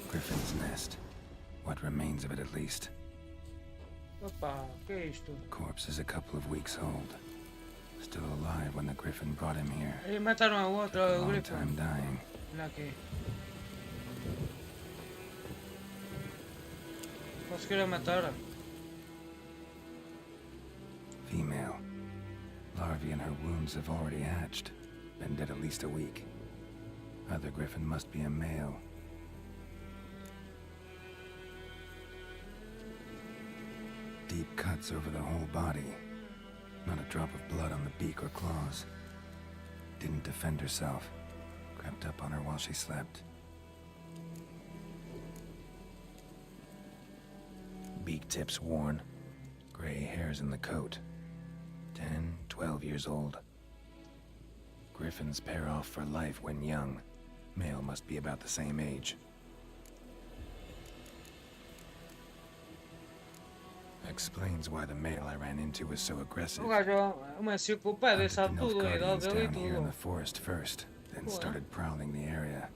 Griffin's nest. What remains of it, at least. Opa, que é isto? Corpse is a couple of weeks old. Still alive when the Griffin brought him here. E mataram a outra, o Long Griffin. time dying. Olha aqui. Conseguiram matar? Female. Larvae in her wounds have already hatched. Been dead at least a week. Other Griffin must be a male. Deep cuts over the whole body. Not a drop of blood on the beak or claws. Didn't defend herself. Crept up on her while she slept. Beak tips worn. Gray hairs in the coat. 10, 12 years old. Griffins pair off for life when young. Male must be about the same age. Explains why the male I ran into was so aggressive. O gajo é uma enciclopédia, sabe tudo, a idade Guardians dele e down here in tudo. the forest first, then Cool, eh? started prowling the area.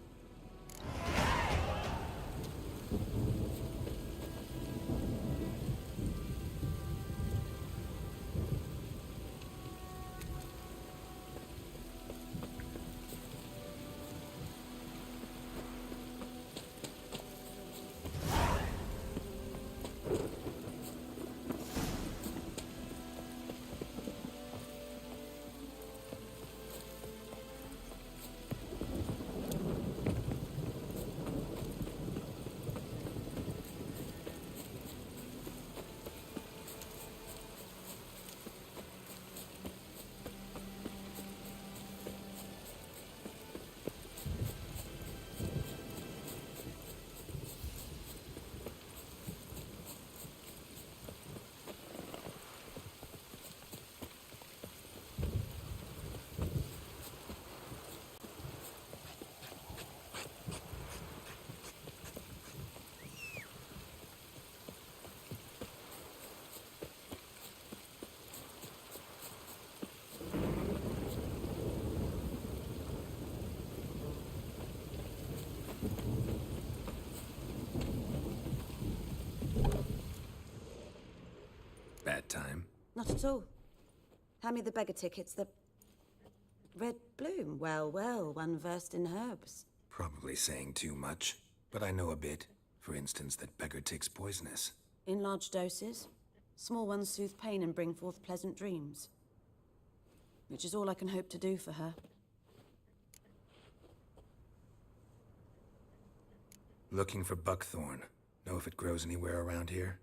Bad time. Not at all. Hand me the beggar tickets, the red bloom. Well, well, one versed in herbs. Probably saying too much, but I know a bit. For instance, that beggar tick's poisonous. In large doses. Small ones soothe pain and bring forth pleasant dreams. Which is all I can hope to do for her. Looking for buckthorn. Know if it grows anywhere around here?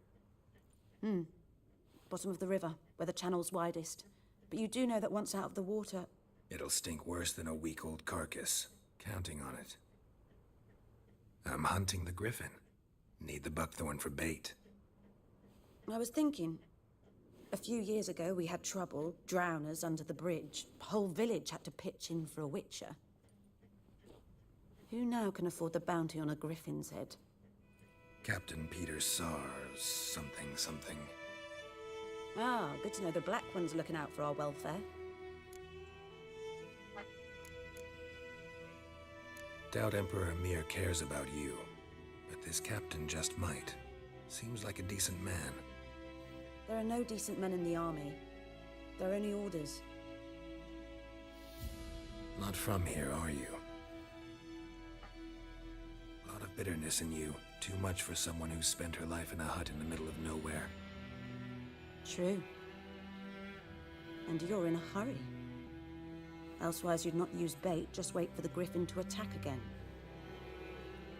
Bottom of the river, where the channel's widest. But you do know that once out of the water... It'll stink worse than a week-old carcass. Counting on it. I'm hunting the griffin. Need the buckthorn for bait. I was thinking, a few years ago we had trouble, drowners under the bridge. The whole village had to pitch in for a witcher. Who now can afford the bounty on a griffin's head? Captain Peter Sars, something. Ah, good to know the Black One's looking out for our welfare. Doubt Emperor Emir cares about you, but this captain just might. Seems like a decent man. There are no decent men in the army. There are only orders. Not from here, are you? A lot of bitterness in you. Too much for someone who spent her life in a hut in the middle of nowhere. True. And you're in a hurry. Elsewise you'd not use bait, just wait for the griffin to attack again.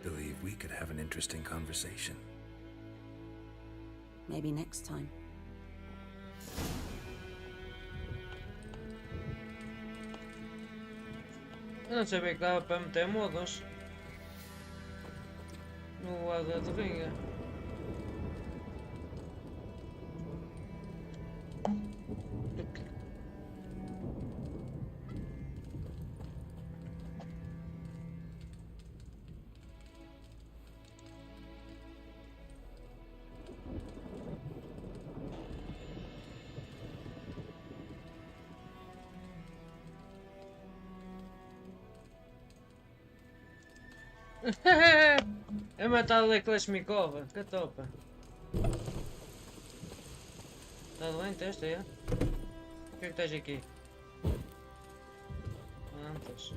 Believe we could have an interesting conversation. Maybe next time. Eu não sabia que dava para meter modos no lado da rinha. É matado da Kalashnikova, que topa. Tá bem, testa, é? O que é que estás aqui? Antes.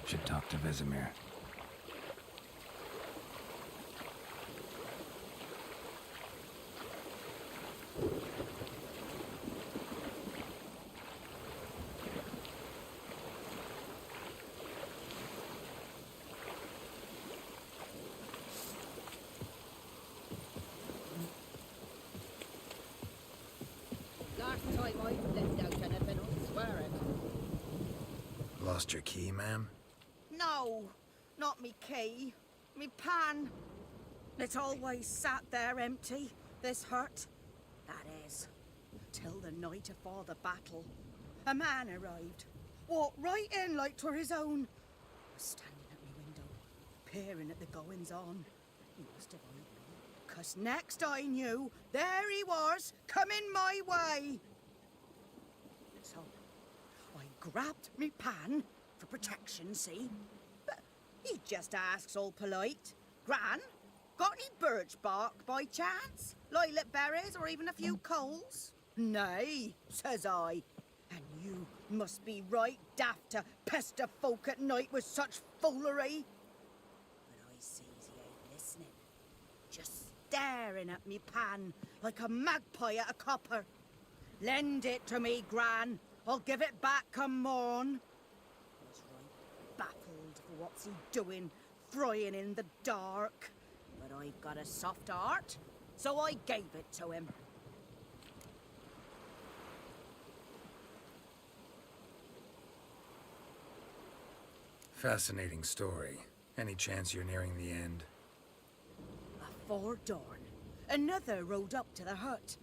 Should talk to Vesemir. Last time I left out anything, I'll swear it. Lost your key, ma'am? No, not me key. Me pan. It's always sat there empty, this hut. That is, till the night afore the battle. A man arrived. Walked right in like 'twere his own. Was standing at me window, peering at the goings-on. He must have eyed me, 'cause next I knew, there he was, coming my way. So, I grabbed me pan, for protection, see? But he just asks all polite, Gran, got any birch bark by chance? Lilac berries or even a few coals? Nay, says I. And you must be right daft to pester folk at night with such foolery. But I sees he ain't listening. Just staring at me pan like a magpie at a copper. Lend it to me, Gran. I'll give it back come morn. Was right what's he doing, frying in the dark. But I've got a soft heart, so I gave it to him. Fascinating story. Any chance you're nearing the end? Before dawn, another rode up to the hut.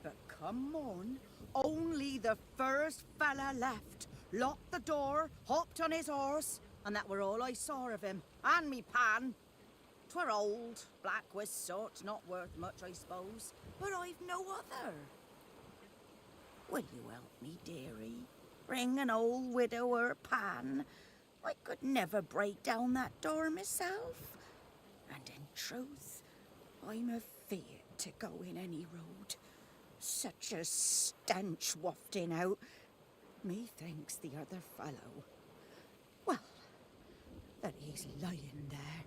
But come on, only the first fella left. Locked the door, hopped on his horse, and that were all I saw of him. And me pan. 'Twere old, black with soot, not worth much, I suppose. But I've no other. Will you help me, dearie? Bring an old widower pan. I could never break down that door myself. And in truth, I'm afeard to go in any road. Such a stench wafting out. Methinks the other fellow, well, that he's lying there.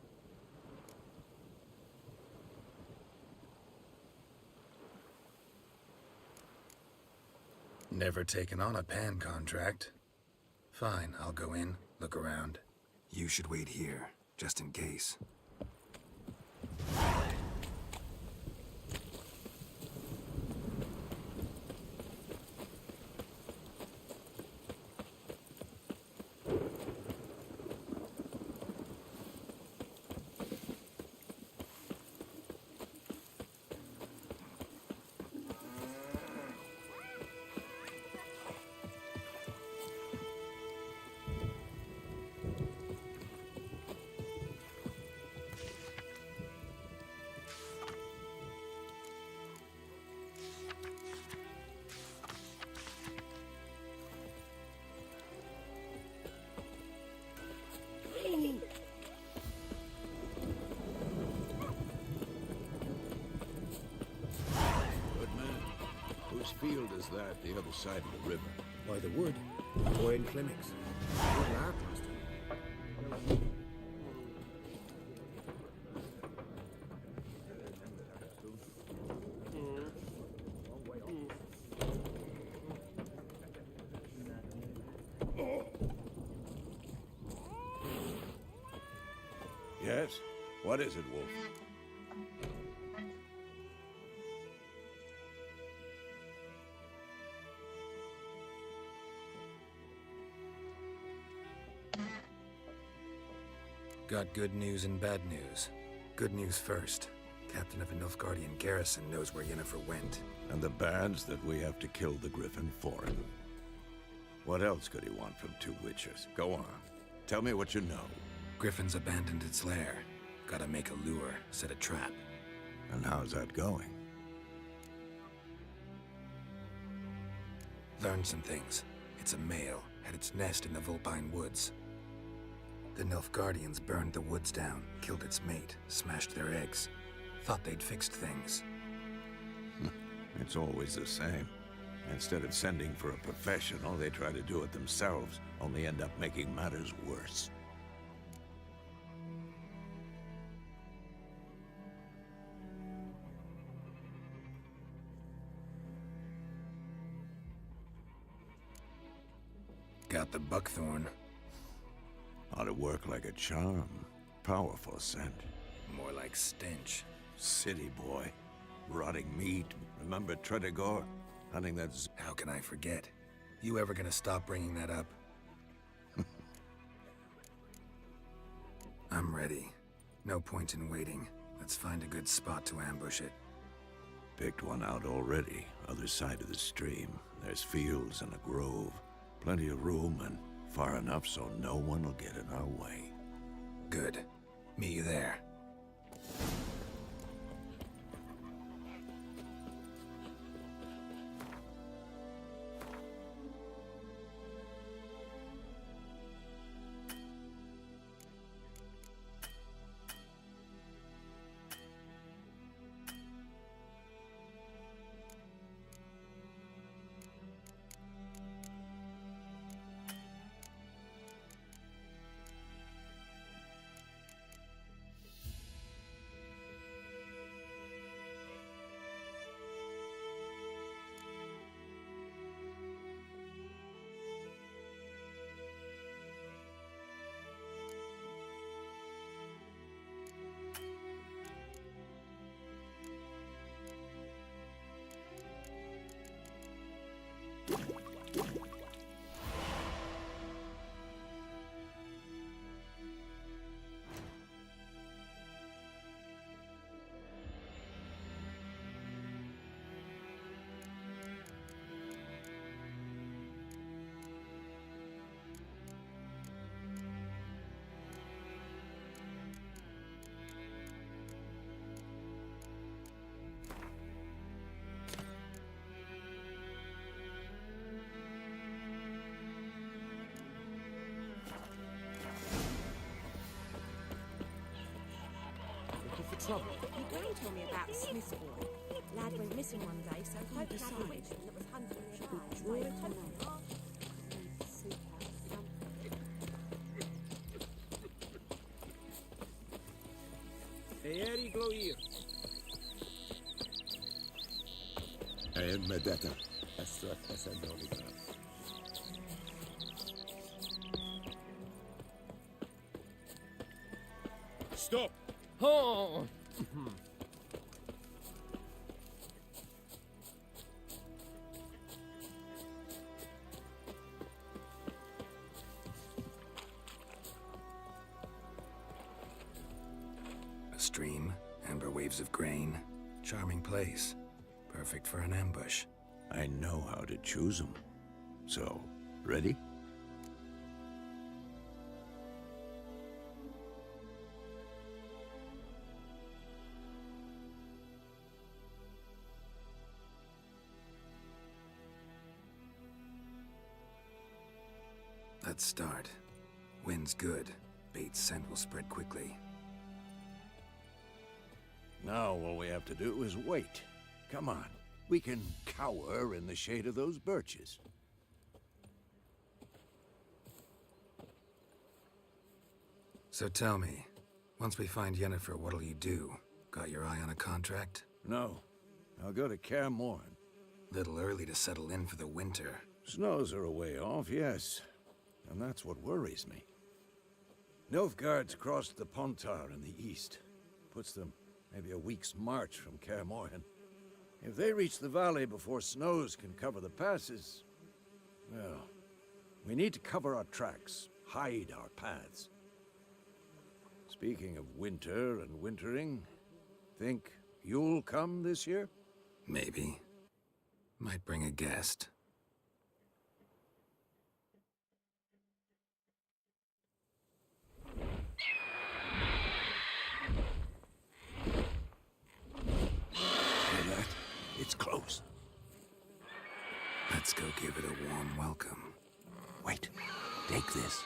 Never taken on a pan contract. Fine, I'll go in, look around. You should wait here, just in case. Field is that, the other side of the river? By the wood. Boy in clinics. Good lad, master. Yes? What is it, Wolf? Got good news and bad news. Good news first. Captain of a Nilfgaardian garrison knows where Yennefer went. And the bad's that we have to kill the griffin for him. What else could he want from two witchers? Go on. Tell me what you know. Griffin's abandoned its lair. Gotta make a lure, set a trap. And how's that going? Learned some things. It's a male, had its nest in the Vulpine Woods. The Nilfgaardians burned the woods down, killed its mate, smashed their eggs. Thought they'd fixed things. It's always the same. Instead of sending for a professional, they try to do it themselves, only end up making matters worse. Got the buckthorn. Ought to work like a charm. Powerful scent. More like stench. City boy. Rotting meat. Remember Tredegor? Hunting that How can I forget? You ever gonna stop bringing that up? I'm ready. No point in waiting. Let's find a good spot to ambush it. Picked one out already. Other side of the stream. There's fields and a grove. Plenty of room and far enough so no one will get in our way. Good. Meet you there. trouble? Your gran told me about Smith's boy. Lad went missing one day, so folk had a witch that was hunting nearby. Eeri gloir. Medetta. Estrat Essendolica. Stop! Oh! A stream, amber waves of grain. Charming place. Perfect for an ambush. I know how to choose them. So, ready? Let's start. Wind's good. Bait's scent will spread quickly. Now all we have to do is wait. Come on. We can cower in the shade of those birches. So tell me, once we find Yennefer, what'll you do? Got your eye on a contract? No. I'll go to Kaer Morhen. Little early to settle in for the winter. Snows are a way off, yes. And that's what worries me. Nilfgaard's crossed the Pontar in the east. Puts them maybe a week's march from Kaer Morhen. If they reach the valley before snows can cover the passes, well, we need to cover our tracks, hide our paths. Speaking of winter and wintering, think you'll come this year? Maybe. Might bring a guest. It's close. Let's go give it a warm welcome. Wait, take this.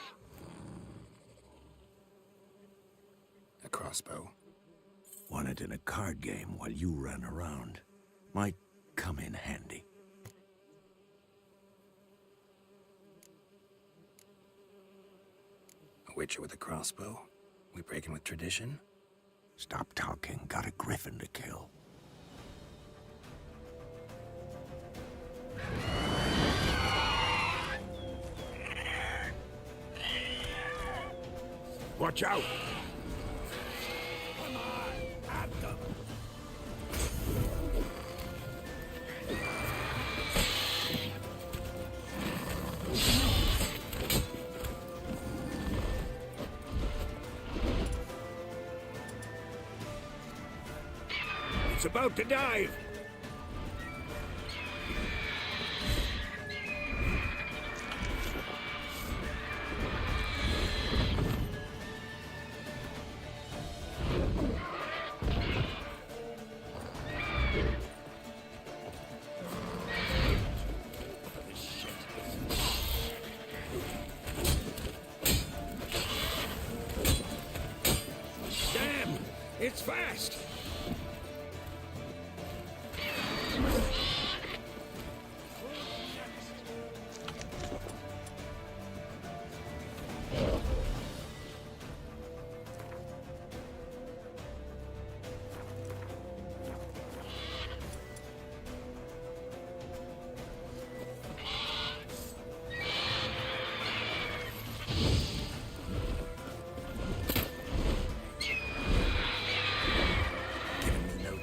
A crossbow. Won it in a card game while you ran around. Might come in handy. A witcher with a crossbow? We breaking with tradition? Stop talking. Got a griffin to kill. Watch out! Come on, at them! It's about to dive! It's fast!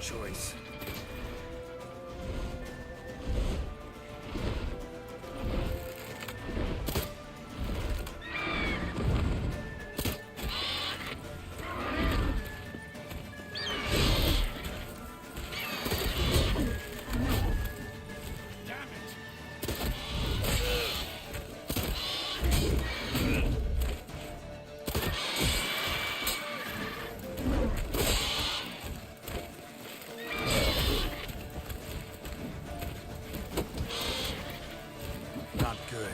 Choice. Not good.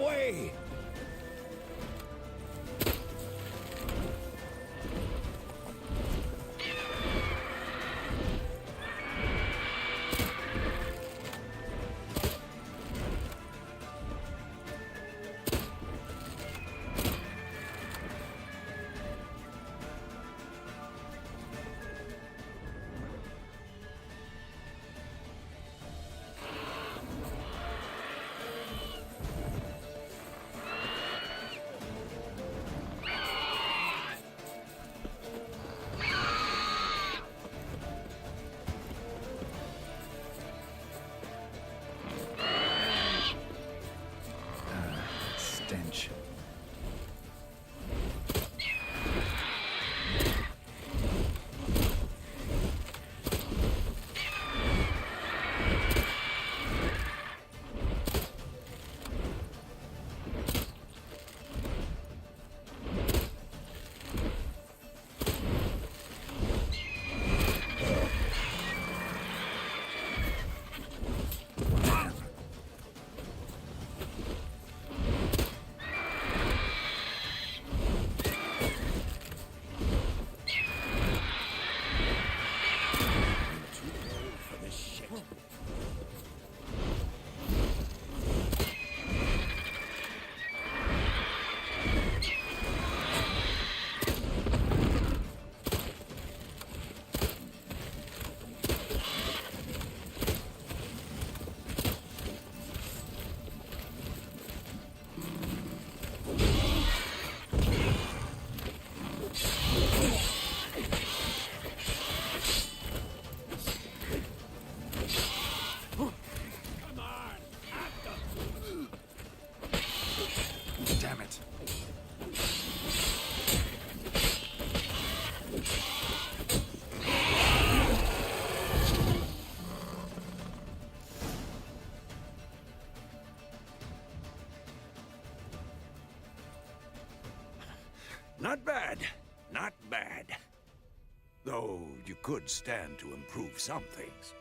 away! Stench. Damn it. Not bad. Not bad. Though you could stand to improve some things.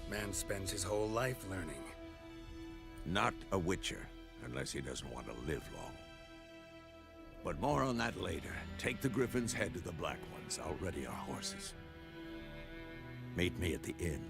Man spends his whole life learning. Not a witcher, unless he doesn't want to live long. But more on that later. Take the Griffin's head to the Black Ones. I'll ready our horses. Meet me at the inn.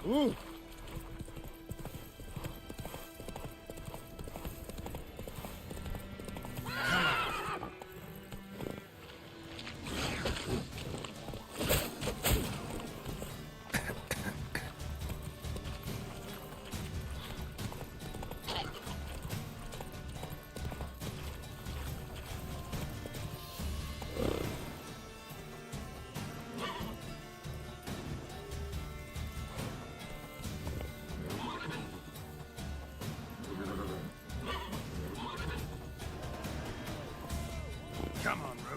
Ooh.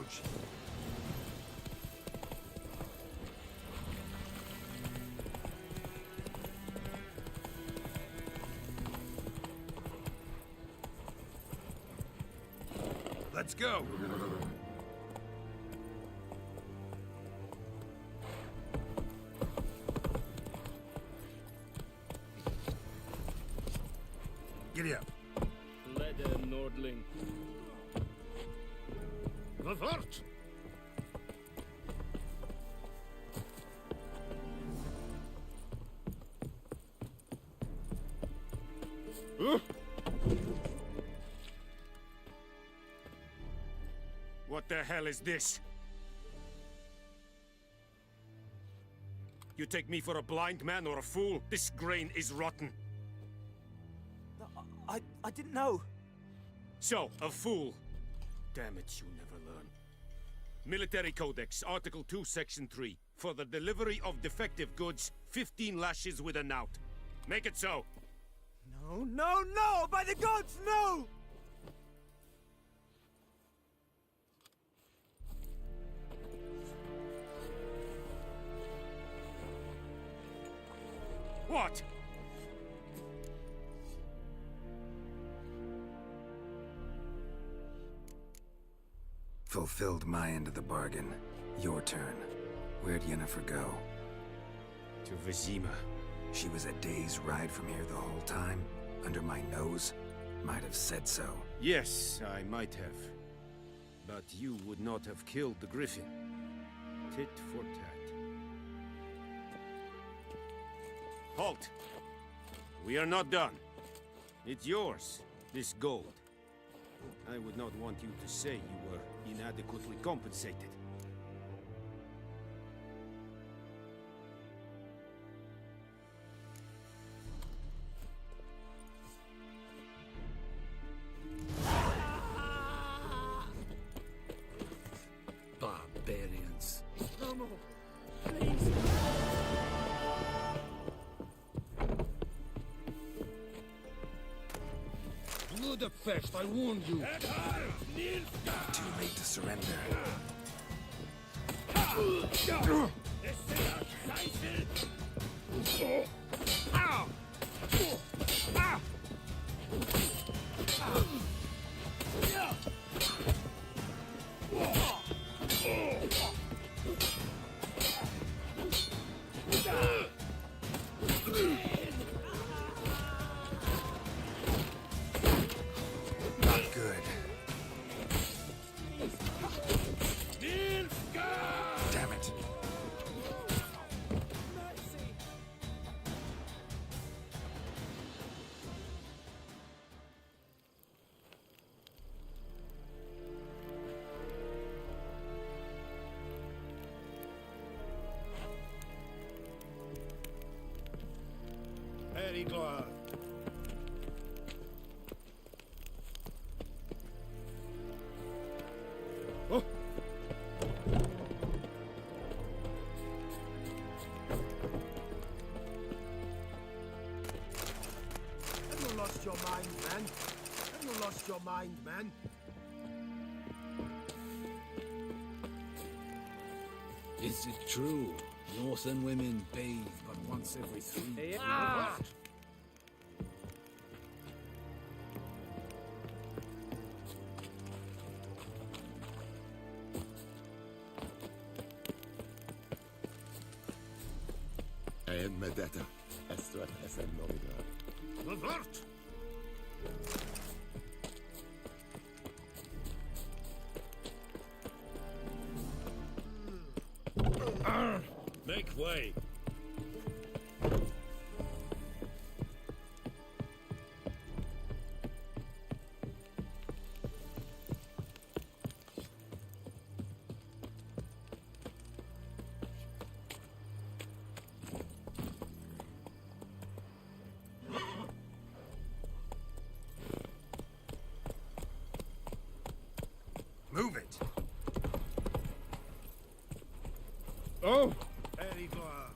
approach. Let's go! Giddy up. Leder Nordling. Vavart! What the hell is this? You take me for a blind man or a fool? This grain is rotten. I didn't know. So, a fool. Damn it, you never learn. Military Codex, Article 2, Section 3. For the delivery of defective goods, 15 lashes with a knout. Make it so. No, no, no! By the gods, no! What? Fulfilled my end of the bargain. Your turn. Where'd Yennefer go? To Vizima. She was a day's ride from here the whole time? Under my nose? Might have said so. Yes, I might have. But you would not have killed the griffin. Tit for tat. Halt! We are not done. It's yours, this gold. I would not want you to say you were inadequately compensated. Barbarians. No more. Please. Budapest, I warned you. Too late to surrender. Not good. Damn it. Very glad. Oh. Have you lost your mind, man? Have you lost your mind, man? Is it true? Northern women bathe but once every 3 years. Medetta. Esto es el novedad. Vavart! Make way. Move it. Oh! Very glad.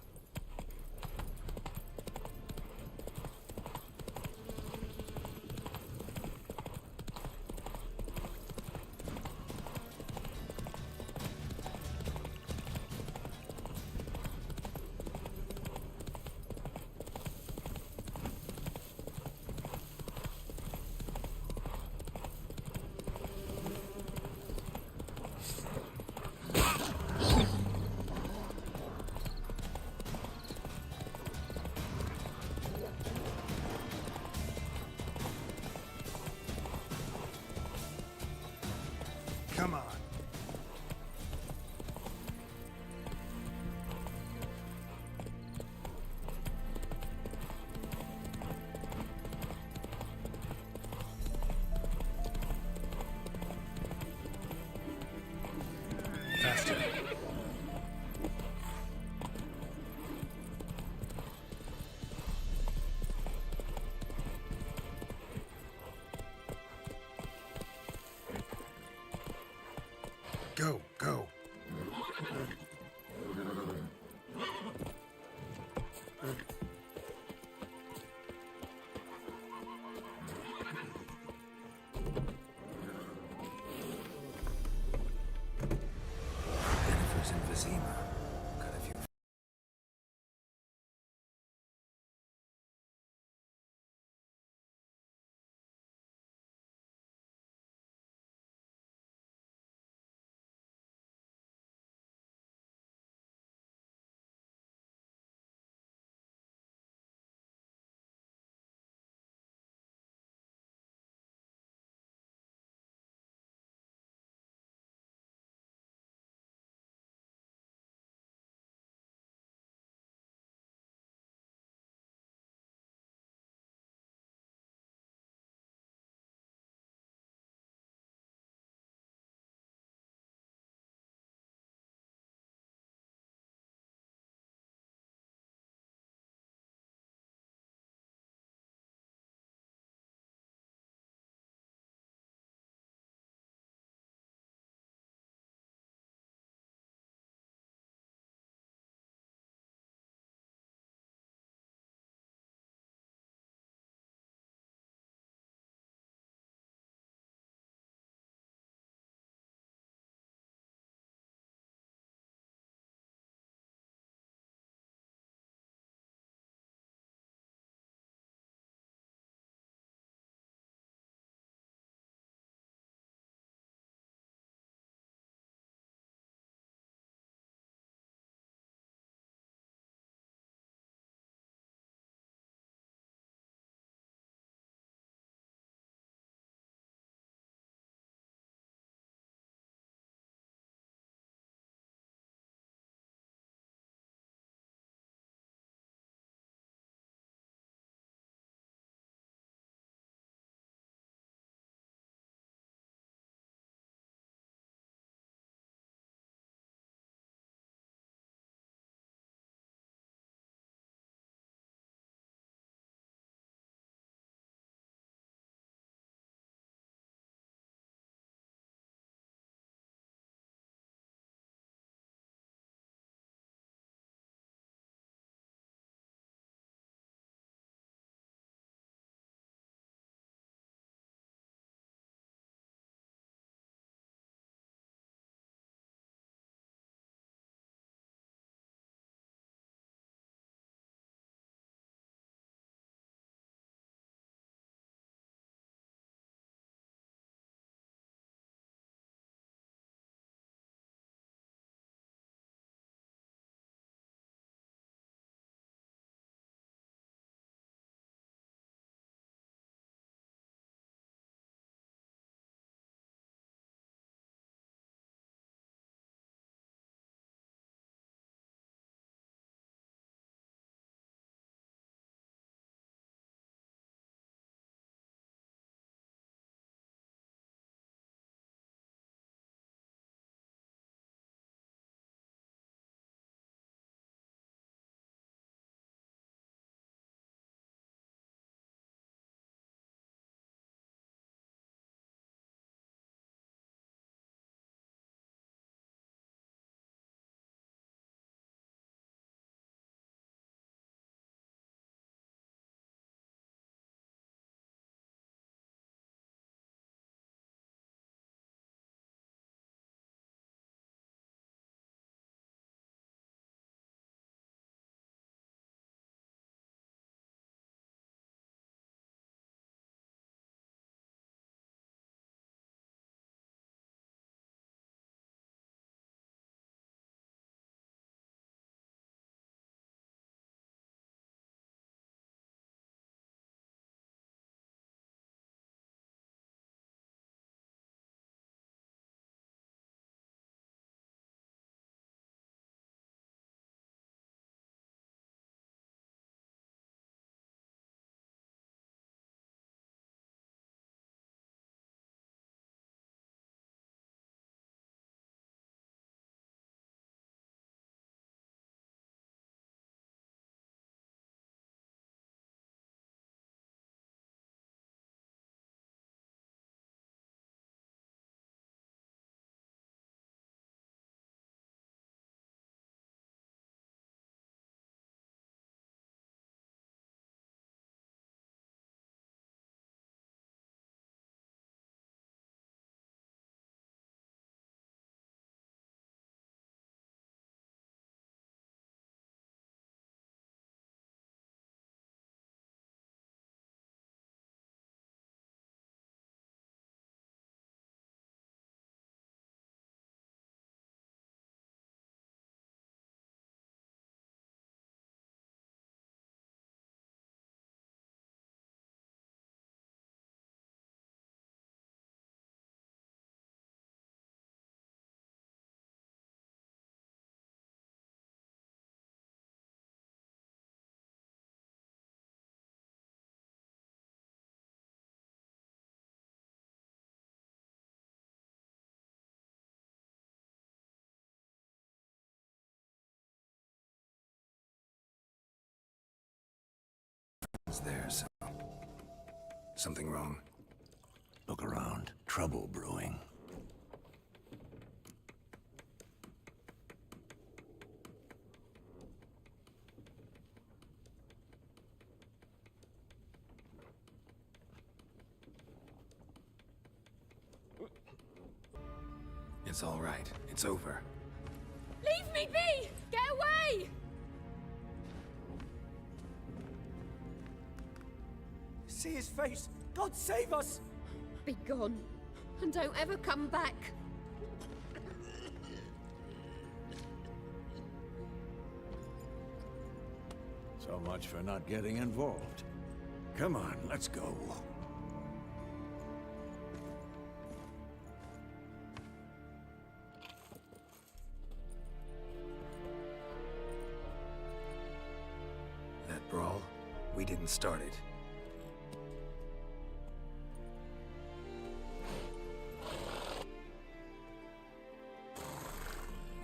Is there something wrong? Look around. Trouble brewing. It's all right. It's over. Leave me be! Get away! See his face! God save us! Be gone, and don't ever come back. So much for not getting involved. Come on, let's go. That brawl, we didn't start it.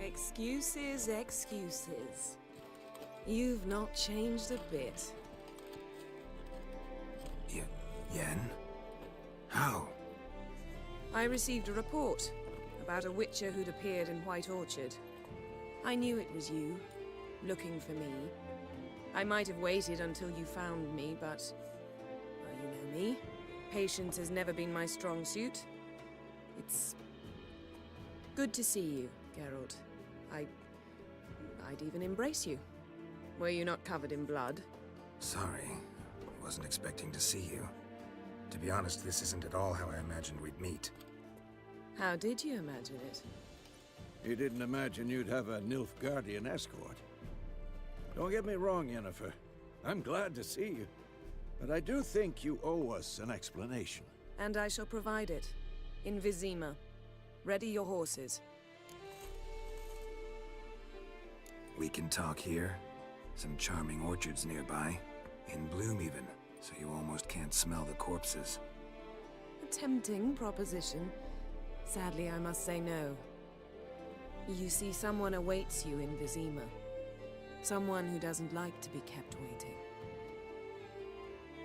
Excuses, excuses. You've not changed a bit. Yen? How? I received a report about a witcher who'd appeared in White Orchard. I knew it was you, looking for me. I might have waited until you found me, but... well, you know me. Patience has never been my strong suit. It's... good to see you, Geralt. I'd even embrace you. Were you not covered in blood? Sorry. Wasn't expecting to see you. To be honest, this isn't at all how I imagined we'd meet. How did you imagine it? You didn't imagine you'd have a Nilfgaardian escort. Don't get me wrong, Yennefer. I'm glad to see you. But I do think you owe us an explanation. And I shall provide it. In Vizima. Ready your horses. We can talk here. Some charming orchards nearby. In bloom even, so you almost can't smell the corpses. A tempting proposition. Sadly, I must say no. You see, someone awaits you in Vizima. Someone who doesn't like to be kept waiting.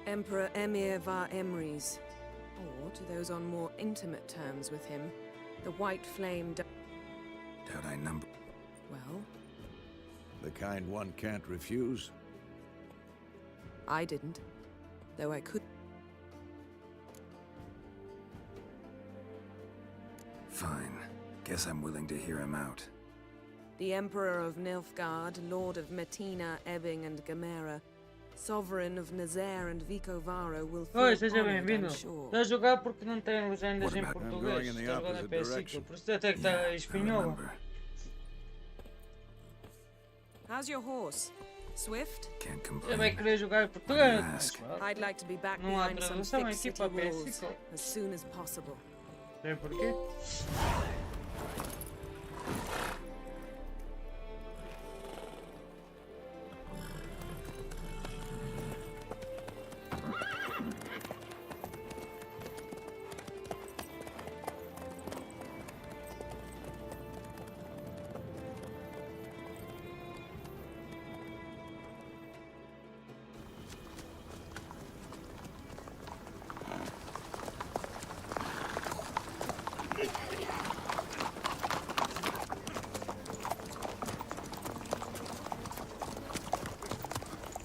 Emperor Emir var Emrys. Or, to those on more intimate terms with him, the White Flame... Doubt I number... Well? The kind one can't refuse? I didn't. Though I could... Fine. Guess I'm willing to hear him out. The Emperor of Nilfgaard, Lord of Metina, Ebbing and Gamera, Sovereign of Nazaire and Vicovaro will feel Oi, seja honored, bem-vindo. I'm sure. Estou a jogar porque não tem legendas em português. in the Estou a jogar na opposite PS5, direction. por isso até que está em espanhol. How's your horse? Swift? Can't Eu complain. também queria jogar em português. mas, claro, I'd like to be back não há behind some tradução thick aqui city para walls PS5. as soon as possible. Sei porquê?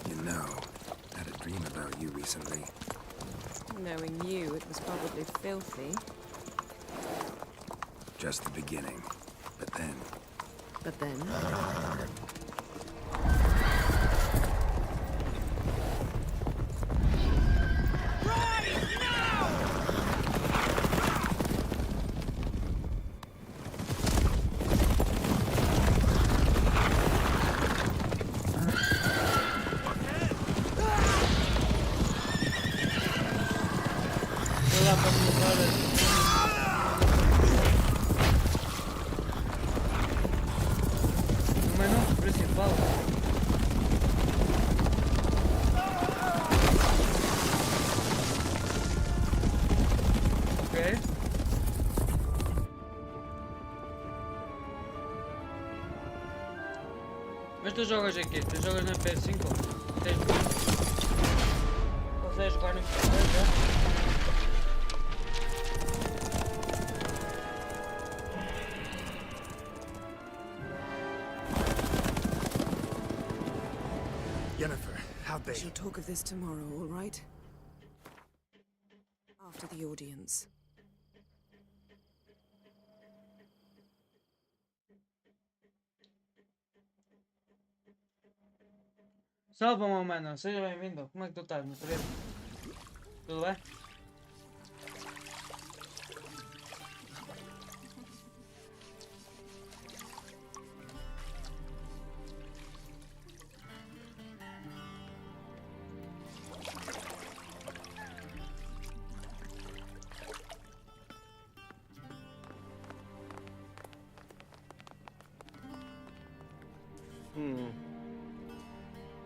You know, I had a dream about you recently. Knowing you, it was probably filthy. Just the beginning. But then... But then... Mas tu jogas aqui? Tu jogas na PS5? Tens... comecei a jogar no PS5 Yennefer, how'd We they... shall talk of this tomorrow, all right? After the audience. Salve, meu mano, seja bem-vindo. Como é que tu estás, meu querido? Tudo bem?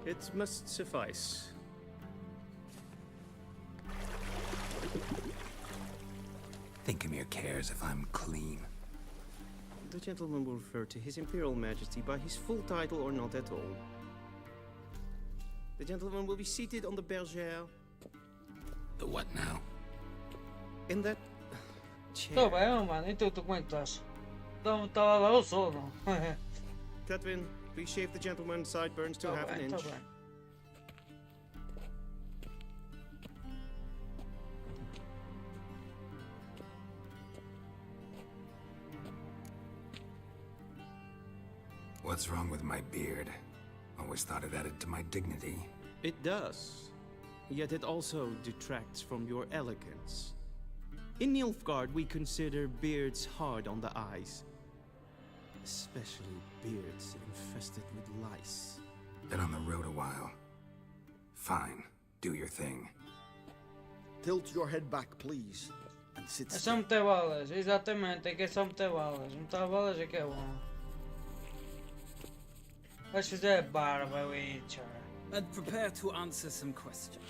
It must suffice. Thinkamere cares if I'm clean. The gentleman will refer to His Imperial Majesty by his full title or not at all. The gentleman will be seated on the bergère. The what now? In that chair. Tô bem, mano. E tu como é que estás? Estava lá o sono. Catwin, please shave the gentleman's sideburns to half an inch. Tá bem. What's wrong with my beard? Always thought it added to my dignity. It does. Yet it also detracts from your elegance. In Nilfgaard, we consider beards hard on the eyes. Especially beards infested with lice. Been on the road a while. Fine, do your thing. Tilt your head back, please, and sit É still. só meter balas, exatamente, é que é só meter balas. Meter balas é que é bom. Vais fazer a barba, Witcher. And prepare to answer some questions.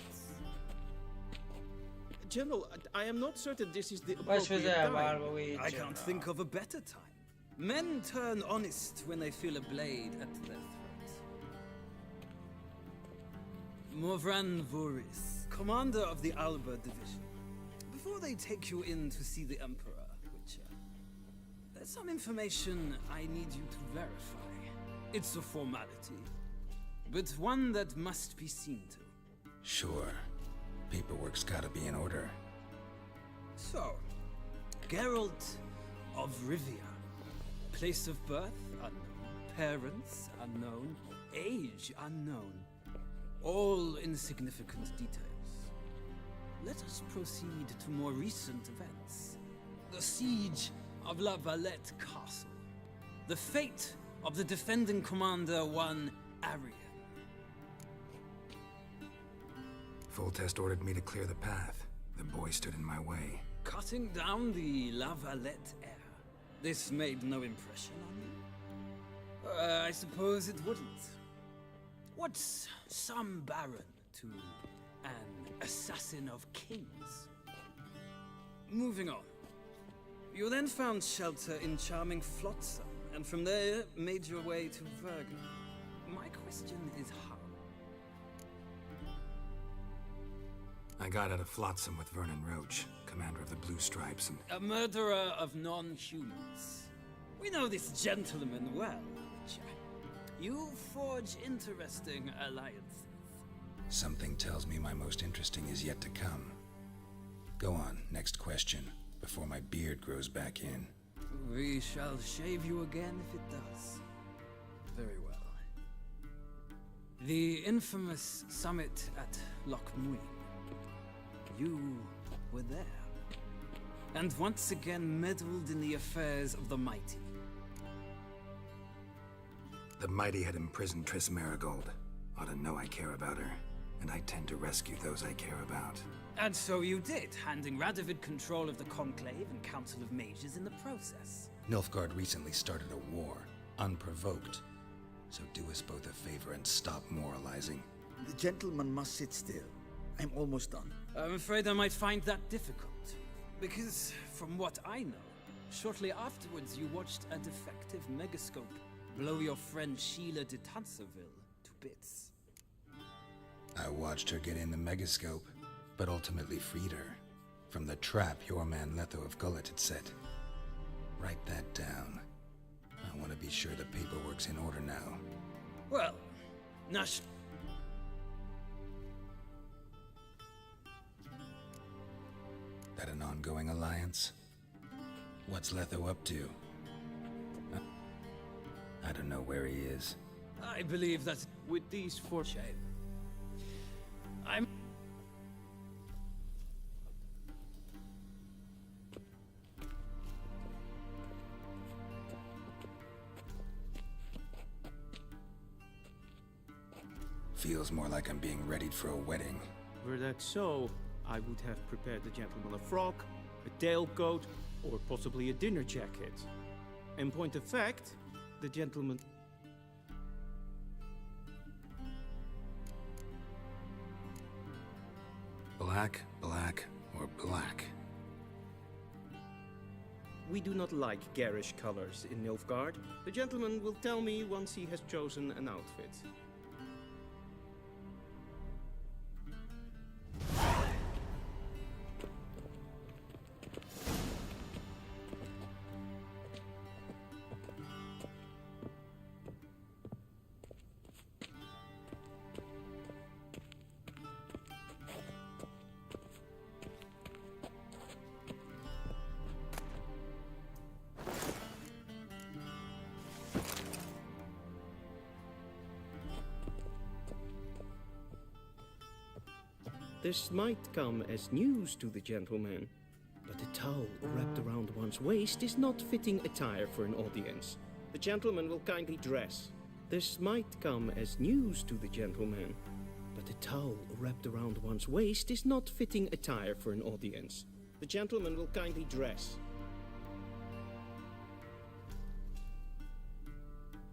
General, I am not certain this is the Vais appropriate fazer a time. barba, Witcher. I can't think of a better time. Men turn honest when they feel a blade at their throat. Morvran Voris, commander of the Alba Division. Before they take you in to see the Emperor, Witcher, there's some information I need you to verify. It's a formality, but one that must be seen to. Sure. Paperwork's gotta be in order. So, Geralt of Rivia. Place of birth unknown. Parents unknown. Age unknown. All insignificant details. Let us proceed to more recent events. The siege of La Valette Castle. The fate of the defending commander, one Arian. Foltest ordered me to clear the path. The boy stood in my way. Cutting down the La Valette heir. This made no impression on you? I suppose it wouldn't. What's some baron to an assassin of kings? Moving on. You then found shelter in charming Flotsam, and from there made your way to Vergen. My question is how? I got out of Flotsam with Vernon Roach, commander of the Blue Stripes, and... A murderer of non-humans. We know this gentleman well, Witcher. You forge interesting alliances. Something tells me my most interesting is yet to come. Go on, next question, before my beard grows back in. We shall shave you again if it does. Very well. The infamous summit at Loch Muin. You were there. And once again meddled in the affairs of the mighty. The mighty had imprisoned Triss Marigold. Ought to know I care about her, and I tend to rescue those I care about. And so you did, handing Radovid control of the Conclave and Council of Mages in the process. Nilfgaard recently started a war, unprovoked. So do us both a favor and stop moralizing. The gentleman must sit still. I'm almost done. I'm afraid I might find that difficult. Because, from what I know, shortly afterwards you watched a defective megascope blow your friend Sheila de Tanserville to bits. I watched her get in the megascope. but ultimately freed her from the trap your man Letho of Gullet had set. Write that down. I want to be sure the paperwork's in order now. Well, Nash. That an ongoing alliance? What's Letho up to? I don't know where he is. I believe that with these four shame. I'm... Feels more like I'm being readied for a wedding. Were that so, I would have prepared the gentleman a frock, a tailcoat, or possibly a dinner jacket. In point of fact, the gentleman... Black, black, or black? We do not like garish colors in Nilfgaard. The gentleman will tell me once he has chosen an outfit. This might come as news to the gentleman, but a towel wrapped around one's waist is not fitting attire for an audience. The gentleman will kindly dress. This might come as news to the gentleman, but a towel wrapped around one's waist is not fitting attire for an audience. The gentleman will kindly dress.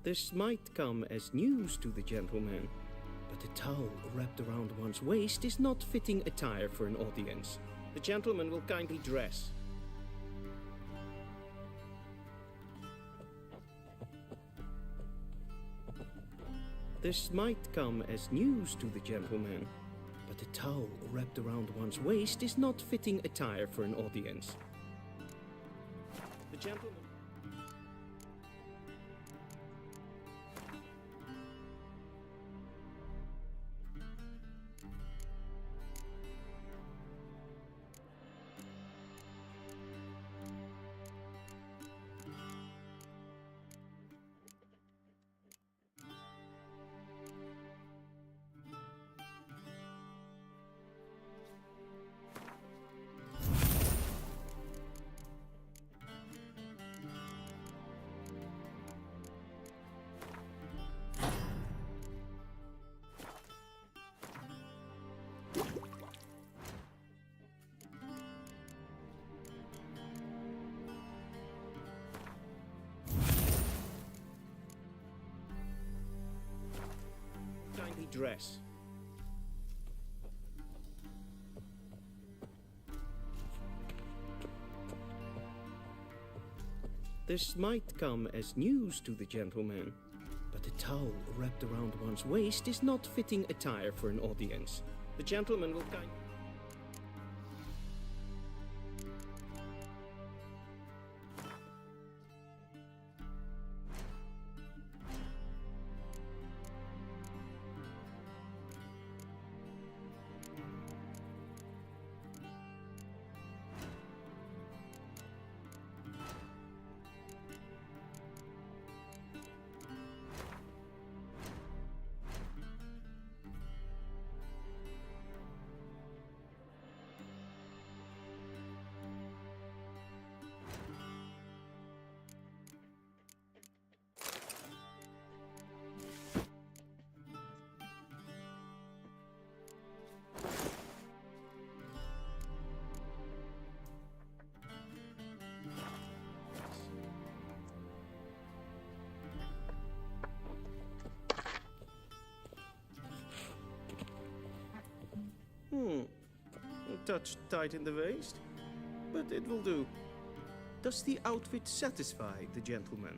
This might come as news to the gentleman, but a towel wrapped around one's waist is not fitting attire for an audience. The gentleman will kindly dress. This might come as news to the gentleman, but a towel wrapped around one's waist is not fitting attire for an audience. The gentleman... dress. This might come as news to the gentleman, but a towel wrapped around one's waist is not fitting attire for an audience. The gentleman will kindly... A touch tight in the waist, but it will do. Does the outfit satisfy the gentleman?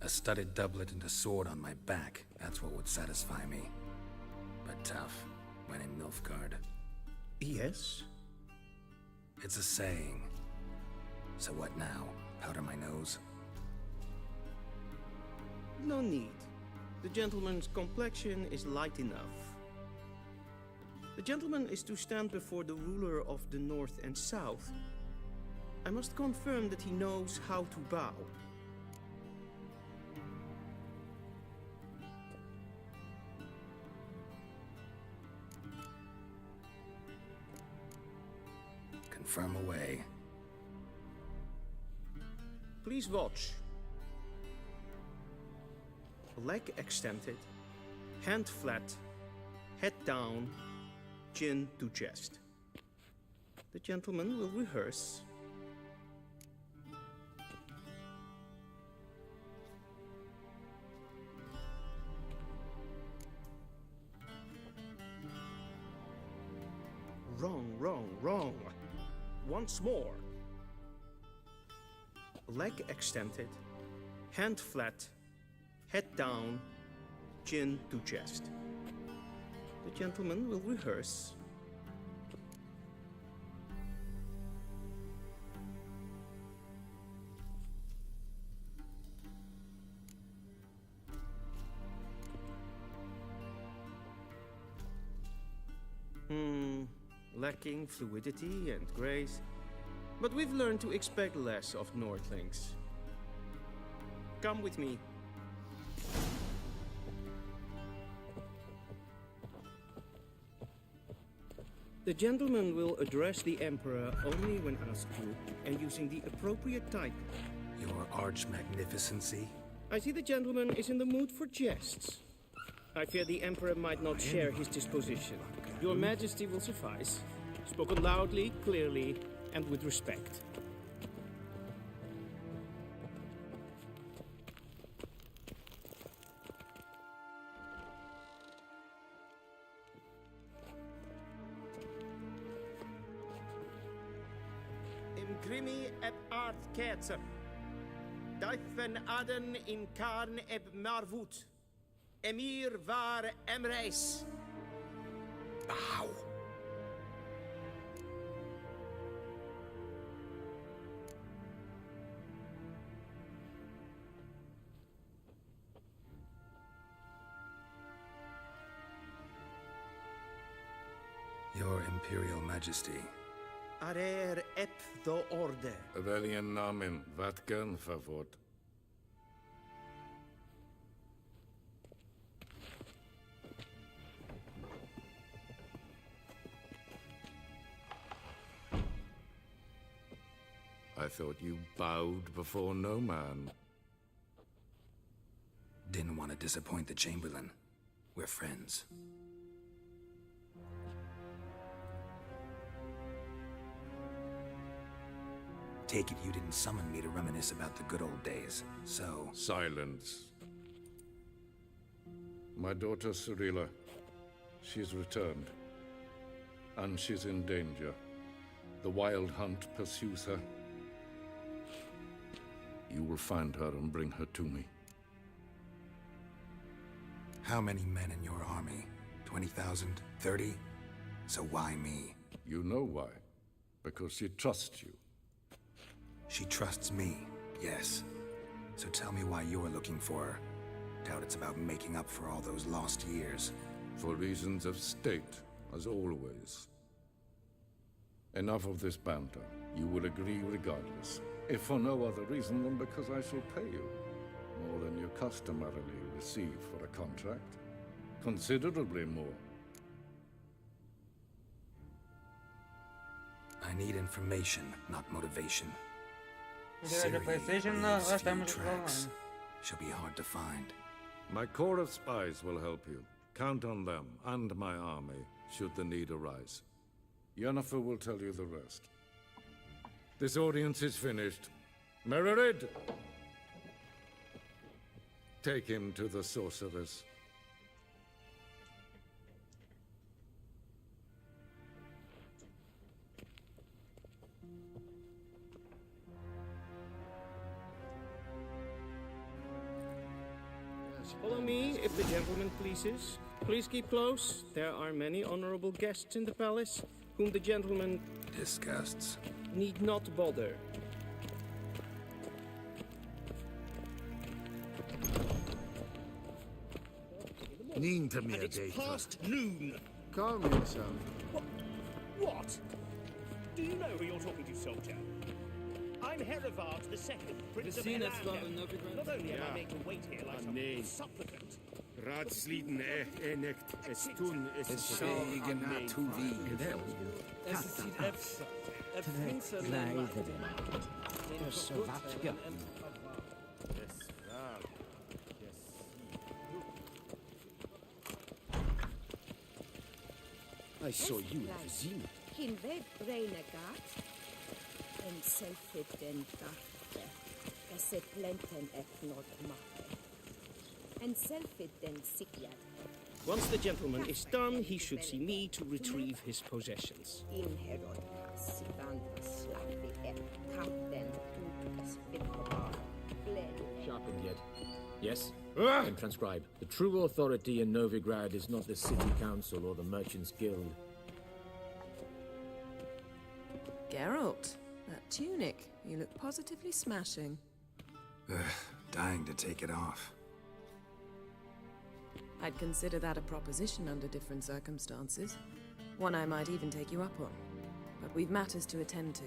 A A studded doublet and a sword on my back, that's what would satisfy me. But tough, when in Nilfgaard. Yes? It's a saying. So what now? Powder my nose? No need. The gentleman's complexion is light enough. The gentleman is to stand before the ruler of the North and South. I must confirm that he knows how to bow. Confirm away. Please watch. Leg extended, hand flat, head down, chin to chest. The gentleman will rehearse. Wrong, wrong, wrong. Once more. Leg extended, hand flat, head down, chin to chest. The gentleman will rehearse. Lacking fluidity and grace. But we've learned to expect less of Nordlings. Come with me. The gentleman will address the Emperor only when asked to, and using the appropriate title. Your arch-magnificency? I see the gentleman is in the mood for jests. I fear the Emperor might not share his disposition. Your Majesty will suffice. Spoken loudly, clearly, and with respect. Imgrimi eb art ketzer. Duifen aden in karn eb marvoet. Emir var emreis. Bow. Your Imperial Majesty. Arer ep do orde. Weljen namen, wat kan favort? I thought you bowed before no man. Didn't want to disappoint the Chamberlain. We're friends. Take it you didn't summon me to reminisce about the good old days, so... Silence. My daughter Cyrilla, she's returned. And she's in danger. The Wild Hunt pursues her. You will find her and bring her to me. How many men in your army? 20,000? 30? So why me? You know why. Because she trusts you. She trusts me, yes. So tell me why you're looking for her. Doubt it's about making up for all those lost years. For reasons of state, as always. Enough of this banter. You will agree regardless. If for no other reason than because I shall pay you. More than you customarily receive for a contract. Considerably more. I need information, not motivation. De PlayStation, lá estamos falando. She'll be hard to find. My corps of spies will help you. Count on them and my army, should the need arise. Yennefer will tell you the rest. This audience is finished. Mererid! Take him to the sorceress. Follow me, if the gentleman pleases. Please keep close. There are many honorable guests in the palace, whom the gentleman disgusts. Need not bother. And it's past noon. Calm yourself. What? Do you know who you're talking to, soldier? I'm Herivard II, Prince of Elan. Not only am I made to wait here like some supplicant. Raadsliden enigt es tun es Schweigen to thee. I saw you at Wiedźmin. Hinweg renegat, en selfiden dachte, esse plenten etnod mache, en selfiden sikiad. Once the gentleman is done, he should see me to retrieve his possessions. In herod, sivan slappi et kapten tutus vitkobar, glen. Sharpened yet? Yes? Then transcribe. The true authority in Novigrad is not the city council or the merchants' guild. Geralt, that tunic. You look positively smashing. Dying to take it off. I'd consider that a proposition under different circumstances. One I might even take you up on. But we've matters to attend to.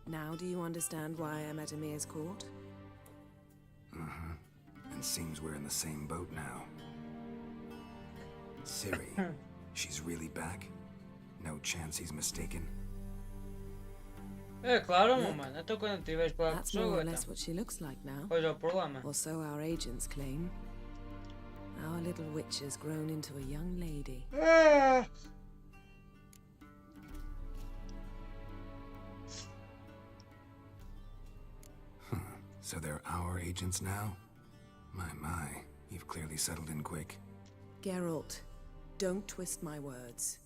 Now do you understand why I'm at Emir's court? And seems we're in the same boat now. Ciri, she's really back? No chance he's mistaken? Claro, mano. Então quando tiveres para a That's more pessoa, or less what she looks like now. pois é o problema. Or so our agents claim. Our little witch has grown into a young lady. So they're our agents now? My, you've clearly settled in quick. Geralt, don't twist my words.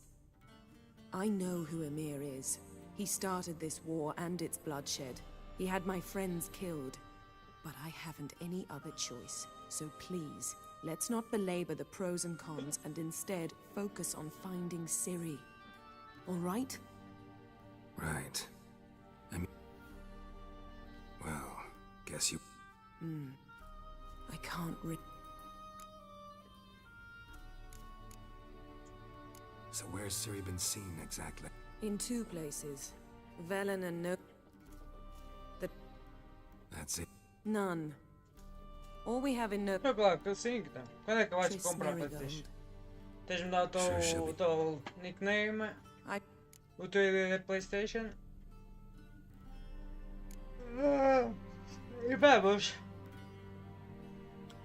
I know who Emir is. He started this war and its bloodshed. He had my friends killed. But I haven't any other choice. So please, let's not belabor the pros and cons and instead focus on finding Ciri. All right? Right. Well, guess you... I can't So where's Ciri been seen exactly? In two places. Velen and no... That's it. None. All we have in no... É claro que sim, então. Quando é que vais comprar para ti? Tens-me dado o teu nickname, o teu ID da PlayStation. E vamos.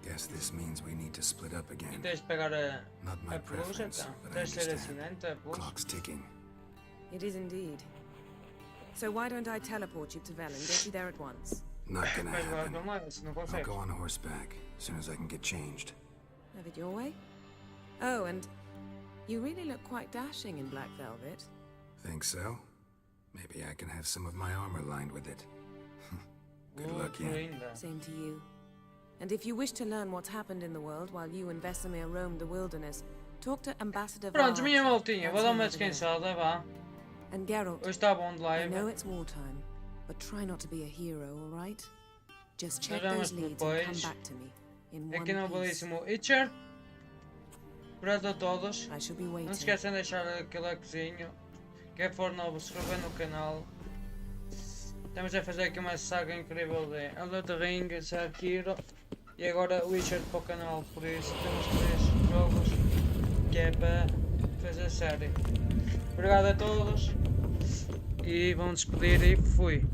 Guess this means we need to split up E again. tens de pegar a Not my pelusa, preference, então. but I Tens de ser understand. assinante a pelusa. Clock's ticking. It is indeed. So why don't I teleport you to Velen? Get you there at once. Not gonna Mas vai happen. para lá, se não I'll consegues. go on horseback as soon as I can get changed. Have it your way? Oh, and you really look quite dashing in black velvet. Think so? Maybe I can have some of my armor lined with it. Good luck, yeah. Same to you. And if you wish to learn what's happened in the world while you and Vesemir roamed the wilderness, talk to Ambassador Pronto, Vard. minha maltinha, vou dar uma That's who descansada, vá. And Geralt, Hoje está bom de I live. know it's wartime, but try not to be a hero, all right? Just check Vejamos those leads and come depois. back to me in one Aqui no piece. belíssimo Witcher. Obrigado a todos. I shall be Não waiting. se esqueçam de deixar aquele likezinho. Quem for novo, se inscrever no canal. Estamos a fazer aqui uma saga incrível de Elden Ring, Sekiro e agora Witcher para o canal. Por isso temos 3 jogos que é para fazer a série. Obrigado a todos e vamos despedir e fui.